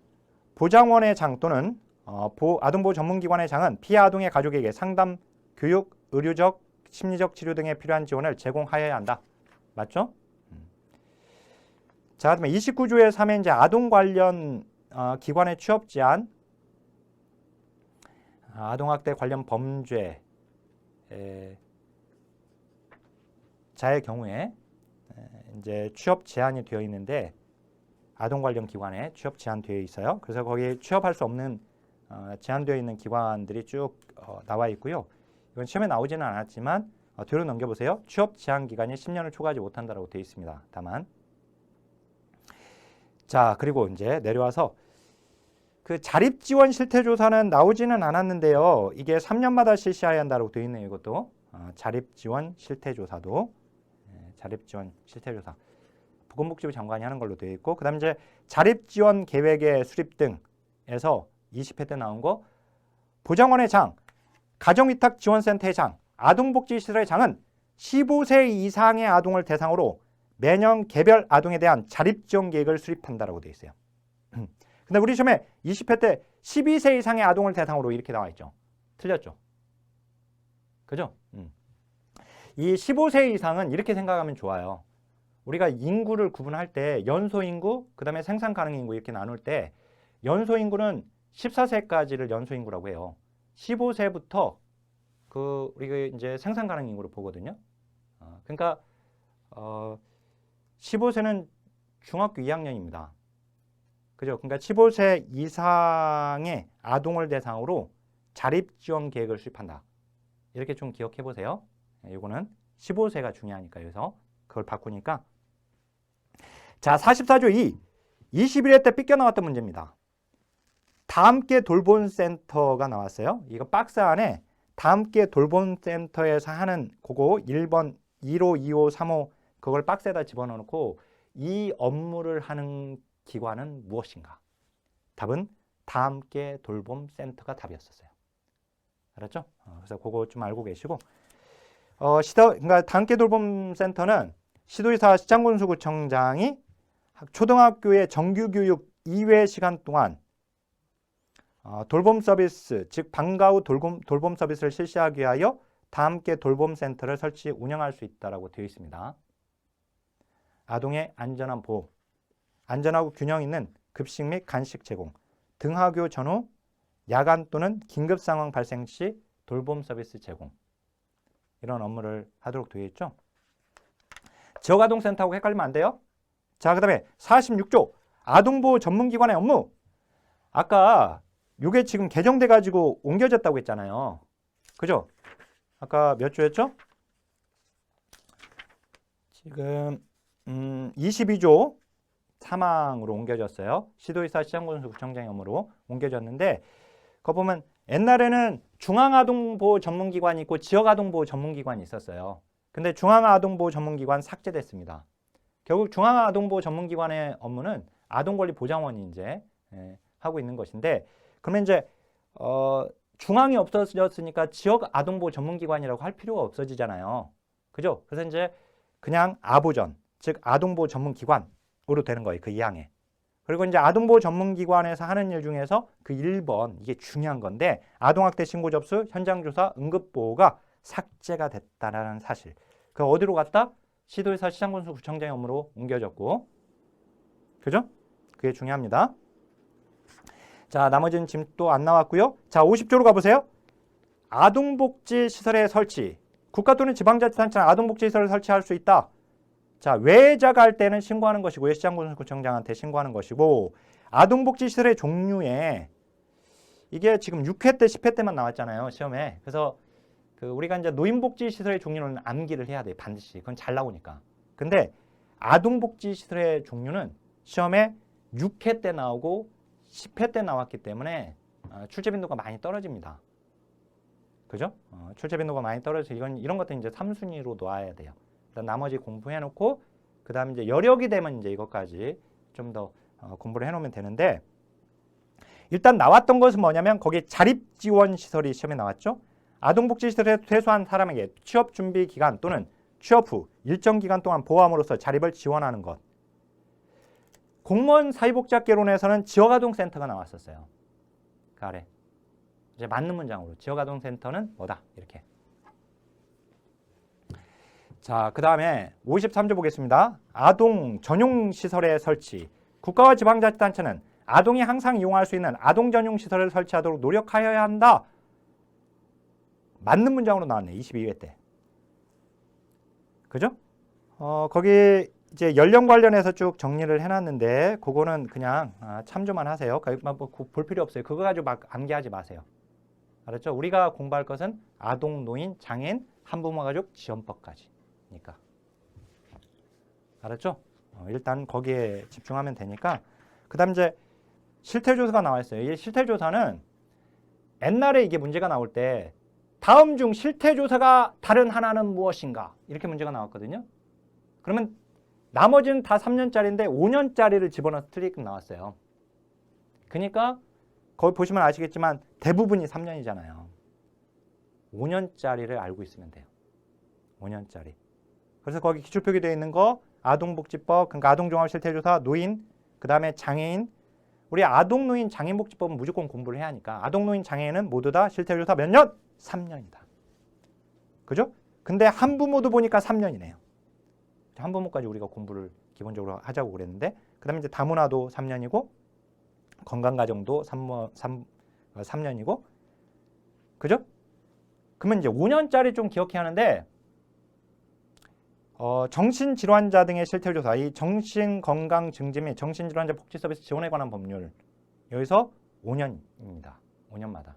Speaker 1: 보장원의 장 또는 아동보호 전문기관의 장은 피해 아동의 가족에게 상담, 교육, 의료적, 심리적 치료 등에 필요한 지원을 제공하여야 한다. 맞죠? 자, 그다음에 29조의 3에 이제 아동 관련 기관의 취업 제한, 아동학대 관련 범죄 자의 경우에 이제 취업 제한이 되어 있는데 아동 관련 기관에 취업 제한되어 있어요. 그래서 거기에 취업할 수 없는 제한되어 있는 기관들이 쭉 나와 있고요. 이건 시험에 나오지는 않았지만 뒤로 넘겨보세요. 취업 제한 기간이 10년을 초과하지 못한다라고 되어 있습니다. 다만 자, 그리고 이제 내려와서 그 자립지원 실태조사는 나오지는 않았는데요. 이게 3년마다 실시해야 한다고 되어 있네요. 이것도 자립지원 실태조사도 자립지원 실태조사 보건복지부 장관이 하는 걸로 되어 있고, 그 다음에 이제 자립지원 계획의 수립 등에서 20회 때 나온 거, 보장원의 장, 가정위탁지원센터의 장, 아동복지시설의 장은 15세 이상의 아동을 대상으로 매년 개별 아동에 대한 자립지원 계획을 수립한다라고 되어 있어요. 근데 우리 시험에 20회 때 12세 이상의 아동을 대상으로 이렇게 나와 있죠. 틀렸죠? 그죠? 이 15세 이상은 이렇게 생각하면 좋아요. 우리가 인구를 구분할 때 연소인구, 그 다음에 생산가능인구 이렇게 나눌 때 연소인구는 14세까지를 연소인구라고 해요. 15세부터 우리가 이제 생산가능인구로 보거든요. 그러니까 15세는 중학교 2학년입니다. 그죠? 그러니까 15세 이상의 아동을 대상으로 자립지원 계획을 수립한다. 이렇게 좀 기억해 보세요. 이거는 15세가 중요하니까 여기서 그걸 바꾸니까. 자, 44조 2. 21회 때 삐껴나왔던 문제입니다. 다함께 돌봄센터가 나왔어요. 이거 박스 안에 다함께 돌봄센터에서 하는 그거 1번 1호, 2호, 3호 그걸 박스에다 집어넣고 이 업무를 하는 기관은 무엇인가? 답은 다함께 돌봄센터가 답이었었어요. 알았죠? 그래서 그거 좀 알고 계시고, 그러니까 다함께 돌봄센터는 시도지사 시장군수구청장이 초등학교의 정규교육 이외 시간 동안 돌봄 서비스, 즉 방과 후 돌봄 서비스를 실시하기 위하여 다함께 돌봄센터를 설치 운영할 수 있다라고 되어 있습니다. 아동의 안전한 보호, 안전하고 균형 있는 급식 및 간식 제공, 등하교 전후 야간 또는 긴급 상황 발생 시 돌봄 서비스 제공, 이런 업무를 하도록 되어 있죠. 지역아동센터하고 헷갈리면 안 돼요. 자, 그 다음에 46조 아동보호 전문기관의 업무. 아까 이게 지금 개정돼 가지고 옮겨졌다고 했잖아요. 그죠? 아까 몇 조였죠? 지금 22조 3항으로 옮겨졌어요. 시도지사 시장군수구청장의 업무로 옮겨졌는데, 그거 보면 옛날에는 중앙아동보호 전문기관이 있고 지역아동보호 전문기관이 있었어요. 근데 중앙아동보호 전문기관 삭제됐습니다. 결국 중앙아동보호 전문기관의 업무는 아동권리보장원이 이제 하고 있는 것인데, 그러면 이제 중앙이 없어졌으니까 지역아동보호 전문기관이라고 할 필요가 없어지잖아요. 그죠? 그래서 이제 그냥 아보전, 즉 아동보호 전문기관으로 되는 거예요. 그 2항에. 그리고 이제 아동보호 전문기관에서 하는 일 중에서 그 1번, 이게 중요한 건데, 아동학대 신고 접수, 현장조사, 응급보호가 삭제가 됐다라는 사실. 그 어디로 갔다? 시도지사 시장군수구청장의 업무로 옮겨졌고, 그죠? 그게 중요합니다. 자, 나머지는 지금 또 안 나왔고요. 자, 50조로 가보세요. 아동복지시설의 설치. 국가 또는 지방자치단체는 아동복지시설을 설치할 수 있다. 자, 외자가 할 때는 신고하는 것이고요. 시장군수구청장한테 신고하는 것이고, 아동복지시설의 종류에 이게 지금 6회 때 10회 때만 나왔잖아요. 시험에. 그래서 우리가 이제 노인복지시설의 종류는 암기를 해야 돼요. 반드시. 그건 잘 나오니까. 근데 아동복지시설의 종류는 시험에 6회 때 나오고 10회 때 나왔기 때문에 출제 빈도가 많이 떨어집니다. 그죠? 출제 빈도가 많이 떨어져서 이런 것들 이제 3순위로 놓아야 돼요. 일단 나머지 공부해 놓고 그다음에 이제 여력이 되면 이제 이것까지 좀 더 공부를 해 놓으면 되는데, 일단 나왔던 것은 뭐냐면 거기 자립 지원 시설이 시험에 나왔죠. 아동복지시설에 퇴소한 사람에게 취업 준비 기간 또는 취업 후 일정 기간 동안 보호함으로써 자립을 지원하는 것. 공무원 사회복지학개론에서는 지역아동센터가 나왔었어요. 그 아래 이제 맞는 문장으로 지역아동센터는 뭐다 이렇게. 자, 그 다음에 53조 보겠습니다. 아동 전용 시설의 설치. 국가와 지방자치단체는 아동이 항상 이용할 수 있는 아동 전용 시설을 설치하도록 노력하여야 한다. 맞는 문장으로 나왔네. 22회 때. 그죠? 거기 이제 연령 관련해서 쭉 정리를 해놨는데 그거는 그냥 참조만 하세요. 볼 필요 없어요. 그거 가지고 막 암기하지 마세요. 알았죠? 우리가 공부할 것은 아동, 노인, 장애인, 한부모 가족 지원법까지니까. 알았죠? 일단 거기에 집중하면 되니까. 그 다음 이제 실태조사가 나와 있어요. 이 실태조사는 옛날에 이게 문제가 나올 때 다음 중 실태조사가 다른 하나는 무엇인가? 이렇게 문제가 나왔거든요. 그러면 나머지는 다 3년짜리인데 5년짜리를 집어넣어서 틀리게끔 나왔어요. 그러니까 거기 보시면 아시겠지만 대부분이 3년이잖아요. 5년짜리를 알고 있으면 돼요. 5년짜리. 그래서 거기 기출표기 되어 있는 거 아동복지법, 그러니까 아동종합실태조사, 노인, 그 다음에 장애인. 우리 아동, 노인, 장애인복지법은 무조건 공부를 해야 하니까 아동, 노인, 장애인은 모두 다 실태조사 몇 년? 3년이다. 그죠? 근데 한부모도 보니까 3년이네요. 한부모까지 우리가 공부를 기본적으로 하자고 그랬는데, 그 다음에 이제 다문화도 3년이고 건강가정도 3년이고 그죠? 그러면 이제 5년짜리 좀 기억해야 하는데, 정신질환자 등의 실태조사, 이 정신건강 증진 및 정신질환자 복지 서비스 지원에 관한 법률, 여기서 5년입니다. 5년마다.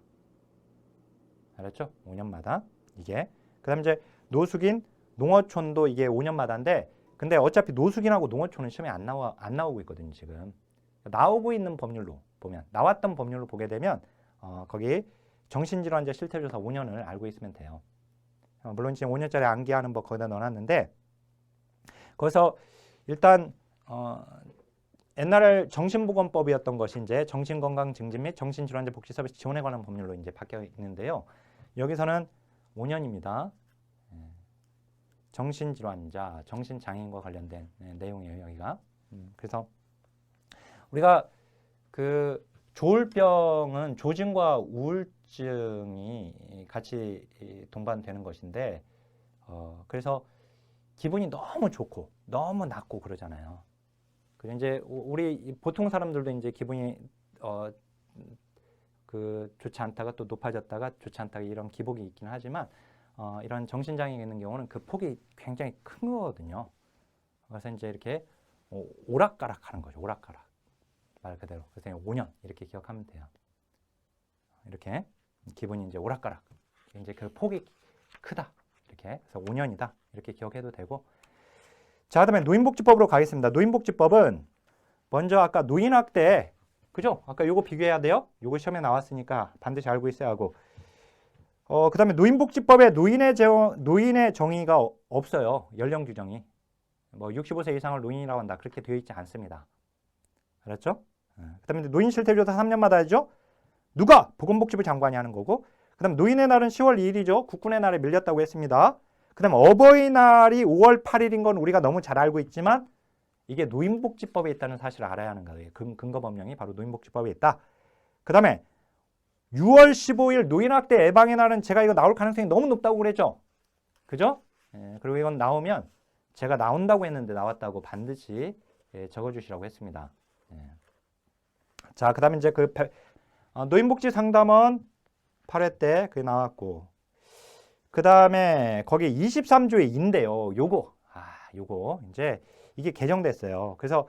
Speaker 1: 알았죠? 5년마다 이게. 그 다음에 이제 노숙인, 농어촌도 이게 5년마다인데, 근데 어차피 노숙인하고 농어촌은 시험에 안 나오고 있거든요, 지금. 나오고 있는 법률로 보면, 나왔던 법률로 보게 되면, 거기 정신질환자 실태조사 5년을 알고 있으면 돼요. 물론 지금 5년짜리 암기하는 법 거기다 넣어놨는데, 거기서 일단 옛날에 정신보건법이었던 것이 이제 정신건강 증진 및 정신질환자 복지 서비스 지원에 관한 법률로 이제 바뀌어 있는데요. 여기서는 5년입니다. 정신질환자, 정신장애인과 관련된 내용이에요, 여기가. 그래서 우리가 그 조울병은 조증과 우울증이 같이 동반되는 것인데, 그래서 기분이 너무 좋고 너무 낮고 그러잖아요. 그래서 이제 우리 보통 사람들도 이제 기분이 좋지 않다가 또 높아졌다가 좋지 않다가 이런 기복이 있긴 하지만, 이런 정신장애가 있는 경우는 그 폭이 굉장히 큰 거거든요. 그래서 이제 이렇게 오락가락 하는 거죠. 오락가락. 말 그대로. 그래서 5년 이렇게 기억하면 돼요. 이렇게 기분이 이제 오락가락. 이제 그 폭이 크다. 이렇게. 그래서 5년이다. 이렇게 기억해도 되고. 자, 그다음에 노인복지법으로 가겠습니다. 노인복지법은 먼저 아까 노인학대, 그죠? 아까 요거 비교해야 돼요. 요거 시험에 나왔으니까 반드시 알고 있어야 하고. 그다음에 노인복지법에 노인의 정의가 없어요. 연령 규정이. 뭐 65세 이상을 노인이라고 한다. 그렇게 되어 있지 않습니다. 알았죠? 그다음에 노인 실태조사 3년마다 하죠. 누가? 보건복지부 장관이 하는 거고. 그다음 노인의 날은 10월 2일이죠. 국군의 날에 밀렸다고 했습니다. 그다음 어버이날이 5월 8일인 건 우리가 너무 잘 알고 있지만 이게 노인복지법에 있다는 사실을 알아야 하는 거예요. 근거 법령이 바로 노인복지법에 있다. 그다음에 6월 15일 노인학대 예방의 날은 제가 이거 나올 가능성이 너무 높다고 그랬죠. 그죠? 그리고 이건 나오면 제가 나온다고 했는데 나왔다고 반드시 적어주시라고 했습니다. 예. 자, 그다음에 이제 그 노인복지 상담원 8회 때 그게 나왔고, 그다음에 거기 23조의 인데요. 요거 이제 이게 개정됐어요. 그래서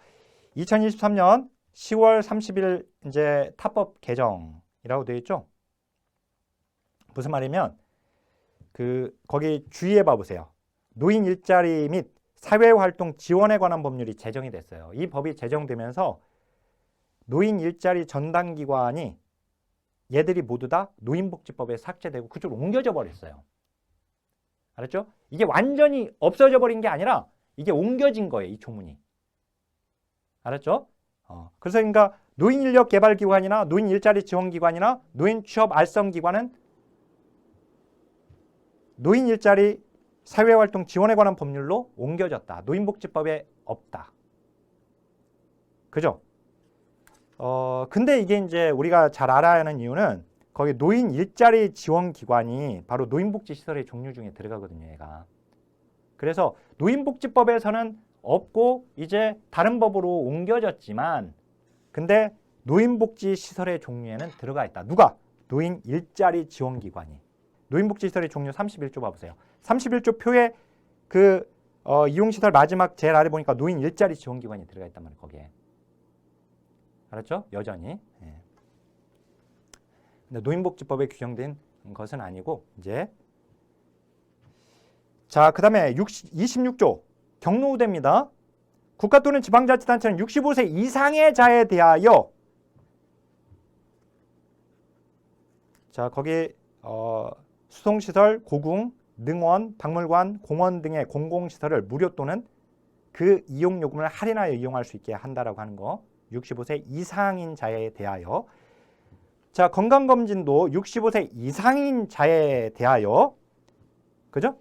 Speaker 1: 2023년 10월 30일 이제 타법 개정이라고 되어 있죠. 무슨 말이면 거기 주의해 봐 보세요. 노인 일자리 및 사회활동 지원에 관한 법률이 제정이 됐어요. 이 법이 제정되면서 노인 일자리 전담기관이 얘들이 모두 다 노인복지법에 삭제되고 그쪽으로 옮겨져 버렸어요. 알았죠? 이게 완전히 없어져 버린 게 아니라 이게 옮겨진 거예요. 이 조문이. 알았죠? 그래서 그러니까 노인인력개발기관이나 노인일자리지원기관이나 노인취업알선기관은 노인일자리 사회활동 지원에 관한 법률로 옮겨졌다. 노인복지법에 없다. 그죠? 근데 이게 이제 우리가 잘 알아야 하는 이유는 거기 노인 일자리 지원 기관이 바로 노인복지 시설의 종류 중에 들어가거든요, 얘가. 그래서 노인복지법에서는 없고 이제 다른 법으로 옮겨졌지만 근데 노인복지 시설의 종류에는 들어가 있다. 누가? 노인 일자리 지원 기관이. 노인복지 시설의 종류 31조 봐 보세요. 31조 표에 이용시설 마지막 제일 아래 보니까 노인 일자리 지원 기관이 들어가 있단 말이에요, 거기에. 알았죠? 여전히. 예. 근데 노인복지법에 규정된 것은 아니고 이제 자, 그다음에 26조 경로우대입니다. 국가 또는 지방자치단체는 65세 이상의 자에 대하여 자, 거기 수송시설, 고궁, 능원, 박물관, 공원 등의 공공시설을 무료 또는 그 이용요금을 할인하여 이용할 수 있게 한다라고 하는 거. 65세 이상인 자에 대하여. 자, 건강검진도 65세 이상인 자에 대하여. 그죠?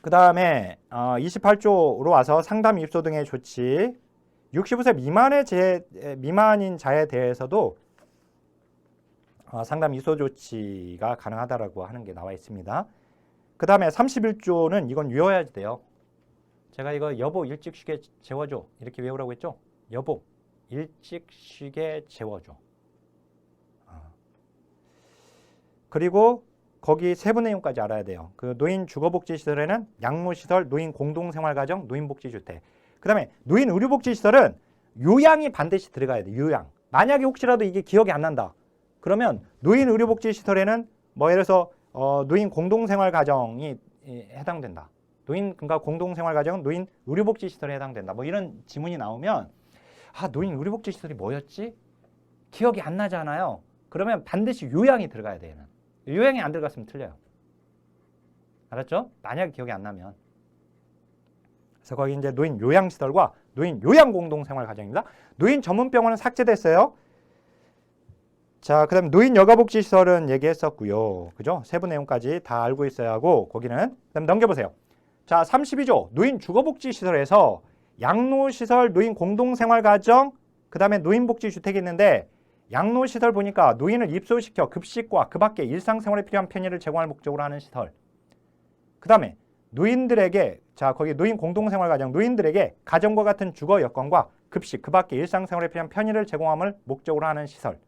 Speaker 1: 그 다음에 28조로 와서 상담 입소 등의 조치. 65세 미만인 자에 대해서도 상담 입소 조치가 가능하다라고 하는 게 나와 있습니다. 그 다음에 31조는 이건 외워야 돼요. 제가 이거 여보 일찍 쉬게 재워줘 이렇게 외우라고 했죠. 여보 일찍 쉬게 재워줘. 그리고 거기 세부 내용까지 알아야 돼요. 그 노인 주거복지시설에는 양로시설, 노인 공동생활가정, 노인복지주택. 그 다음에 노인 의료복지시설은 요양이 반드시 들어가야 돼. 요양. 만약에 혹시라도 이게 기억이 안 난다. 그러면 노인 의료복지시설에는 뭐 예를 들어서 노인 공동생활가정이 해당된다. 그러니까 공동생활가정은 노인 의료복지시설에 해당된다. 뭐 이런 지문이 나오면 노인 의료복지시설이 뭐였지? 기억이 안 나잖아요. 그러면 반드시 요양이 들어가야 돼요. 요양이 안 들어갔으면 틀려요. 알았죠? 만약에 기억이 안 나면. 그래서 거기 이제 노인 요양시설과 노인 요양 공동생활가정입니다. 노인 전문병원은 삭제됐어요. 자, 그 다음에 노인 여가복지시설은 얘기했었고요. 그죠? 세부 내용까지 다 알고 있어야 하고 거기는. 그 다음에 넘겨보세요. 자, 32조 노인 주거복지시설에서 양로시설, 노인 공동생활가정, 그 다음에 노인복지주택이 있는데 양로시설 보니까 노인을 입소시켜 급식과 그 밖에 일상생활에 필요한 편의를 제공할 목적으로 하는 시설. 그 다음에 노인들에게 자 거기 노인 공동생활가정 노인들에게 가정과 같은 주거 여건과 급식 그 밖에 일상생활에 필요한 편의를 제공함을 목적으로 하는 시설.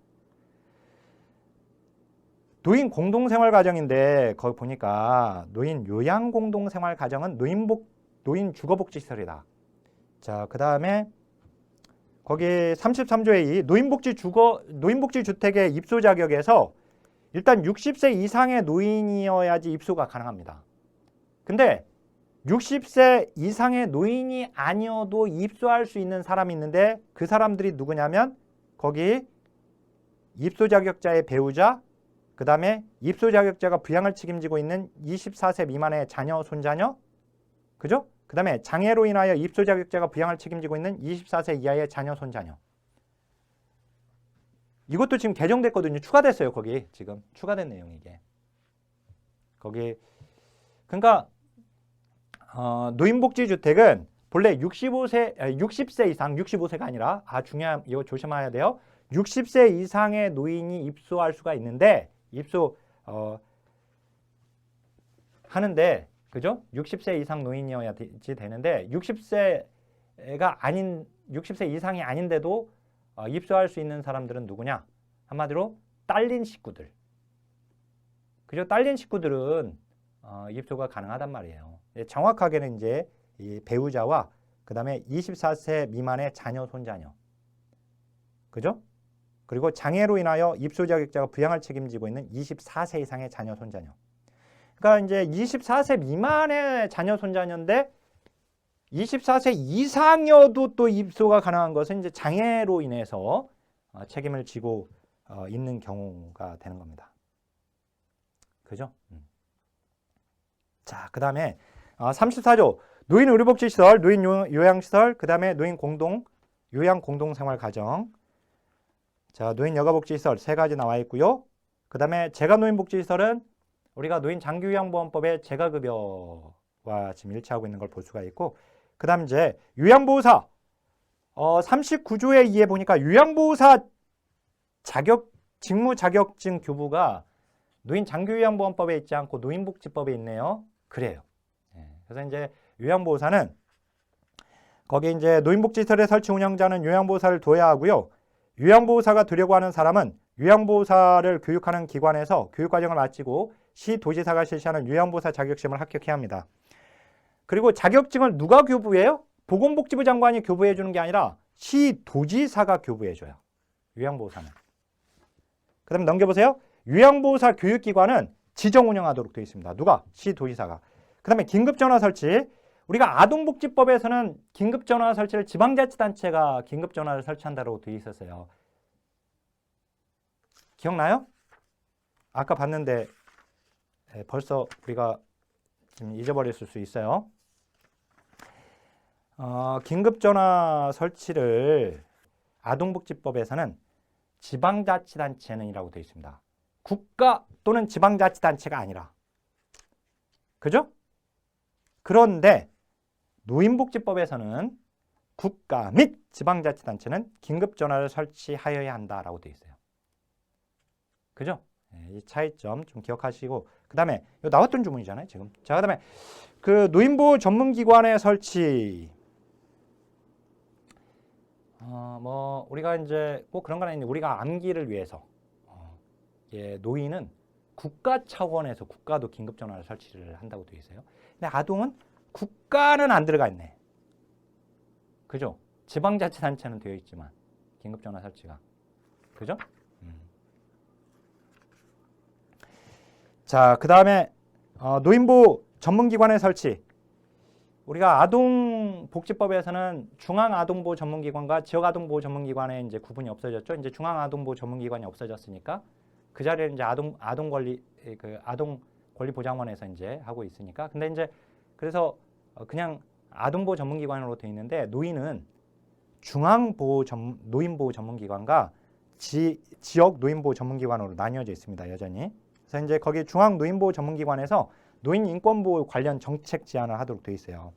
Speaker 1: 노인 공동생활가정인데 거기 보니까 노인 요양 공동생활가정은 노인 주거복지시설이다. 자, 그 다음에 거기 33조의 2 노인복지주택의 입소 자격에서 일단 60세 이상의 노인이어야지 입소가 가능합니다. 근데 60세 이상의 노인이 아니어도 입소할 수 있는 사람이 있는데 그 사람들이 누구냐면 거기 입소 자격자의 배우자, 그 다음에 입소 자격자가 부양을 책임지고 있는 24세 미만의 자녀, 손자녀, 그죠? 그 다음에 장애로 인하여 입소 자격자가 부양을 책임지고 있는 24세 이하의 자녀, 손자녀. 이것도 지금 개정됐거든요. 추가됐어요. 거기 지금 추가된 내용이 이게. 거기 그러니까 노인복지주택은 본래 60세 이상, 65세가 아니라 중요한 이거 조심해야 돼요. 60세 이상의 노인이 입소할 수가 있는데 입소 하는데 그죠? 60세 이상 노인이어야지 되는데 60세 60세가 아닌 60세 이상이 아닌데도 입소할 수 있는 사람들은 누구냐? 한마디로 딸린 식구들. 그죠? 딸린 식구들은 입소가 가능하단 말이에요. 정확하게는 이제 이 배우자와 그다음에 24세 미만의 자녀, 손자녀. 그죠? 그리고 장애로 인하여 입소 자격자가 부양을 책임지고 있는 24세 이상의 자녀, 손자녀. 그러니까 이제 24세 미만의 자녀, 손자녀인데 24세 이상이어도 또 입소가 가능한 것은 이제 장애로 인해서 책임을 지고 있는 경우가 되는 겁니다. 그죠? 자, 그 다음에 34조 노인 의료복지시설, 노인 요양시설, 그 다음에 노인 요양 공동생활가정. 자, 노인 여가복지시설 세 가지 나와 있고요. 그 다음에 재가노인복지시설은 우리가 노인 장기요양보험법의 재가급여와 지금 일치하고 있는 걸 볼 수가 있고, 그 다음 이제 요양보호사 39조에 의해 보니까 요양보호사 직무 자격증 교부가 노인 장기요양보험법에 있지 않고 노인복지법에 있네요. 그래요. 그래서 이제 요양보호사는 거기 이제 노인복지시설의 설치 운영자는 요양보호사를 둬야 하고요. 요양보호사가 되려고 하는 사람은 요양보호사를 교육하는 기관에서 교육과정을 마치고 시도지사가 실시하는 요양보호사 자격시험을 합격해야 합니다. 그리고 자격증을 누가 교부해요? 보건복지부 장관이 교부해 주는 게 아니라 시도지사가 교부해 줘요. 요양보호사는. 그 다음에 넘겨보세요. 요양보호사 교육기관은 지정 운영하도록 되어 있습니다. 누가? 시도지사가. 그 다음에 긴급전화 설치. 우리가 아동복지법에서는 긴급전화 설치를 지방자치단체가 긴급전화를 설치한다고 되어 있었어요. 기억나요? 아까 봤는데 벌써 우리가 지금 잊어버렸을 수 있어요. 긴급전화 설치를 아동복지법에서는 지방자치단체는이라고 되어 있습니다. 국가 또는 지방자치단체가 아니라. 그죠? 그런데 노인복지법에서는 국가 및 지방자치단체는 긴급전화를 설치하여야 한다라고 되어 있어요. 그죠? 이 차이점 좀 기억하시고, 그 다음에 나왔던 주문이잖아요 지금. 자, 그 다음에 그 노인보호 전문기관의 설치. 뭐 우리가 이제 꼭 그런 건 아닌데 우리가 암기를 위해서 노인은 국가 차원에서 국가도 긴급전화를 설치를 한다고 되어 있어요. 근데 아동은 국가는 안 들어가 있네. 그죠? 지방자치단체는 되어 있지만 긴급전화 설치가. 그죠? 자, 그 다음에 노인보호 전문기관의 설치. 우리가 아동복지법에서는 중앙아동보호 전문기관과 지역아동보호 전문기관의 이제 구분이 없어졌죠. 이제 중앙아동보호 전문기관이 없어졌으니까 그 자리에 이제 아동권리보장원에서 이제 하고 있으니까. 근데 이제 그래서 그냥 아동보호 전문기관으로 되어 있는데 노인은 노인보호 전문기관과 지역 노인보호 전문기관으로 나뉘어져 있습니다. 여전히. 그래서 이제 거기 중앙 노인보호 전문기관에서 노인 인권보호 관련 정책 제안을 하도록 되어 있어요.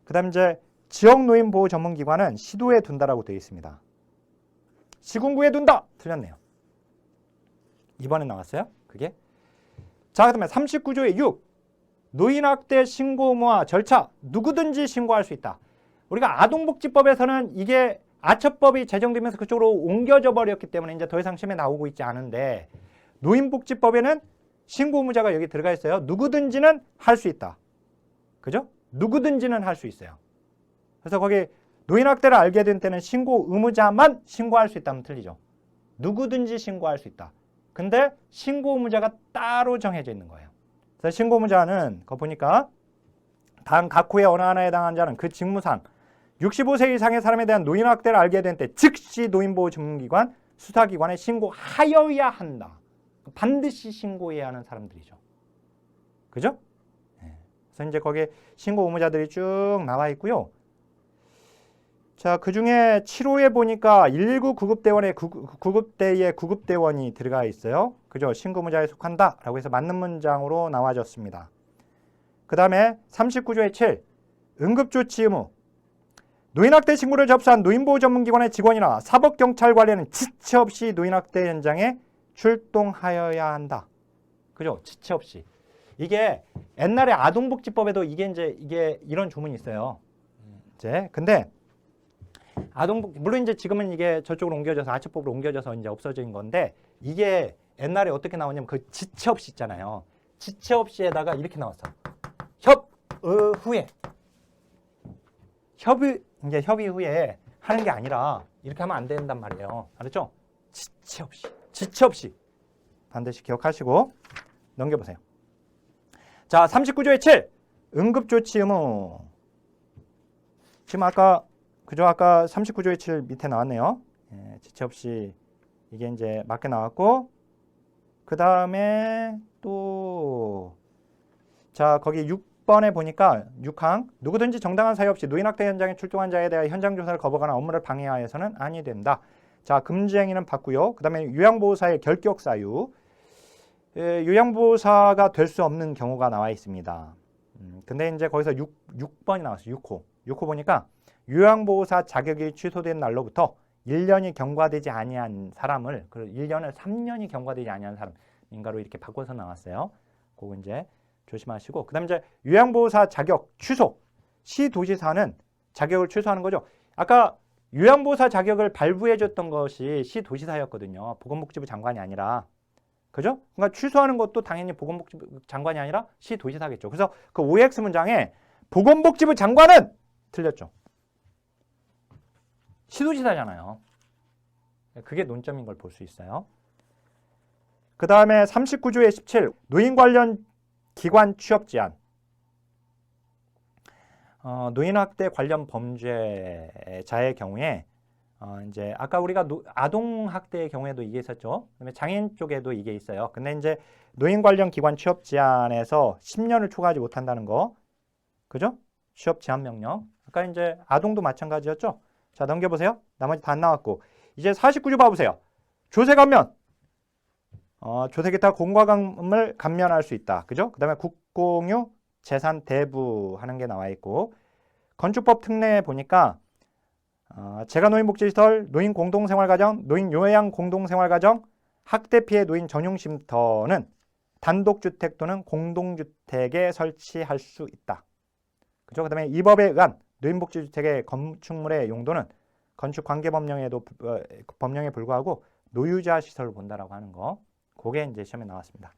Speaker 1: 그 다음 이제 지역 노인보호 전문기관은 시도에 둔다라고 되어 있습니다. 시군구에 둔다! 틀렸네요. 이번에 나왔어요. 그게. 자, 그 다음에 39조의 6. 노인학대 신고 의무화 절차. 누구든지 신고할 수 있다. 우리가 아동복지법에서는 이게 아처법이 제정되면서 그쪽으로 옮겨져 버렸기 때문에 이제 더 이상 시험에 나오고 있지 않은데, 노인복지법에는 신고 의무자가 여기 들어가 있어요. 누구든지는 할 수 있다. 그죠? 누구든지는 할 수 있어요. 그래서 거기 노인학대를 알게 된 때는 신고 의무자만 신고할 수 있다면 틀리죠. 누구든지 신고할 수 있다. 근데 신고 의무자가 따로 정해져 있는 거예요. 그래서 신고 의무자는 거 보니까 다음 각 호의 어느 하나에 해당하는 자는 그 직무상 65세 이상의 사람에 대한 노인학대를 알게 된 때 즉시 노인보호 전문기관 수사기관에 신고하여야 한다. 반드시 신고해야 하는 사람들이죠. 그죠? 그래서 이제 거기에 신고 의무자들이 쭉 나와 있고요. 자, 그 중에 7호에 보니까 119 구급대원의 구급대의 구급대원이 들어가 있어요. 그죠? 신고 의무자에 속한다라고 해서 맞는 문장으로 나와졌습니다. 그 다음에 39조의 7. 응급조치 의무. 노인학대 신고를 접수한 노인보호 전문기관의 직원이나 사법경찰 관리는 지체 없이 노인학대 현장에 출동하여야 한다. 그죠? 지체 없이. 이게 옛날에 아동복지법에도 이게 이런 조문이 있어요. 이제 근데 아동복지 물론 이제 지금은 이게 저쪽으로 옮겨져서 아치법으로 옮겨져서 이제 없어진 건데 이게 옛날에 어떻게 나오냐면 그 지체 없이 있잖아요. 지체 없이에다가 이렇게 나왔어. 후에 협의 후에 하는 게 아니라 이렇게 하면 안 된단 말이에요. 알았죠? 지체 없이 반드시 기억하시고 넘겨보세요. 자, 39조의 7 응급조치 의무. 지금 아까 39조의 7 밑에 나왔네요. 예, 지체 없이 이게 이제 맞게 나왔고 그 다음에 또 자 거기 6번에 보니까 6항 누구든지 정당한 사유 없이 노인학대 현장에 출동한 자에 대하여 현장 조사를 거부하거나 업무를 방해하여서는 아니 된다. 자 금지행위는 받고요. 그 다음에 요양보호사의 결격 사유. 요양보호사가 될 수 없는 경우가 나와 있습니다. 근데 이제 거기서 6번이 나왔어요. 6호 보니까 요양보호사 자격이 취소된 날로부터 1년이 경과되지 아니한 사람을 1년을 3년이 경과되지 아니한 사람인가로 이렇게 바꿔서 나왔어요. 그거 이제 조심하시고 그다음에 이제 요양보호사 자격 취소. 시도지사는 자격을 취소하는 거죠. 아까 요양보호사 자격을 발부해줬던 것이 시도지사였거든요. 보건복지부 장관이 아니라. 그죠? 그러니까 취소하는 것도 당연히 보건복지부 장관이 아니라 시도지사겠죠. 그래서 그 OX 문장에 보건복지부 장관은 틀렸죠. 시도지사잖아요. 그게 논점인 걸 볼 수 있어요. 그 다음에 39조의 17 노인 관련 기관 취업 제한. 노인학대 관련 범죄자의 경우에 이제 아까 우리가 아동학대의 경우에도 이게 있었죠. 그다음에 장애인 쪽에도 이게 있어요. 근데 이제 노인 관련 기관 취업 제한에서 10년을 초과하지 못한다는 거. 그죠? 취업 제한 명령. 아까 이제 아동도 마찬가지였죠. 자, 넘겨보세요. 나머지 다 안 나왔고. 이제 49조 봐보세요. 조세 감면. 조세 기타 공과금을 감면할 수 있다. 그죠? 그 다음에 국공유 재산 대부하는 게 나와 있고. 건축법 특례에 보니까 재가노인복지시설, 노인공동생활가정, 노인요양공동생활가정, 학대 피해 노인 전용쉼터는 단독주택 또는 공동주택에 설치할 수 있다. 그죠? 그 다음에 이 법에 의한 노인복지주택의 건축물의 용도는 건축관계법령에 불과하고 노유자 시설을 본다라고 하는 거. 그게 이제 시험에 나왔습니다.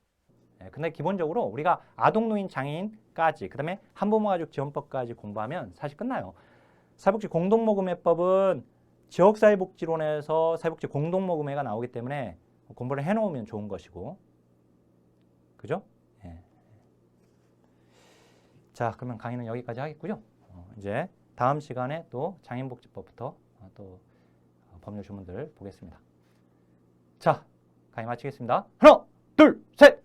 Speaker 1: 네, 근데 기본적으로 우리가 아동노인 장애인까지 그다음에 한부모가족 지원법까지 공부하면 사실 끝나요. 사회복지 공동모금회법은 지역사회복지론에서 사회복지 공동모금회가 나오기 때문에 공부를 해놓으면 좋은 것이고, 그죠? 예. 자, 그러면 강의는 여기까지 하겠고요. 이제 다음 시간에 또 장애인복지법부터 또 법률 주문들 보겠습니다. 자, 강의 마치겠습니다. 하나, 둘, 셋!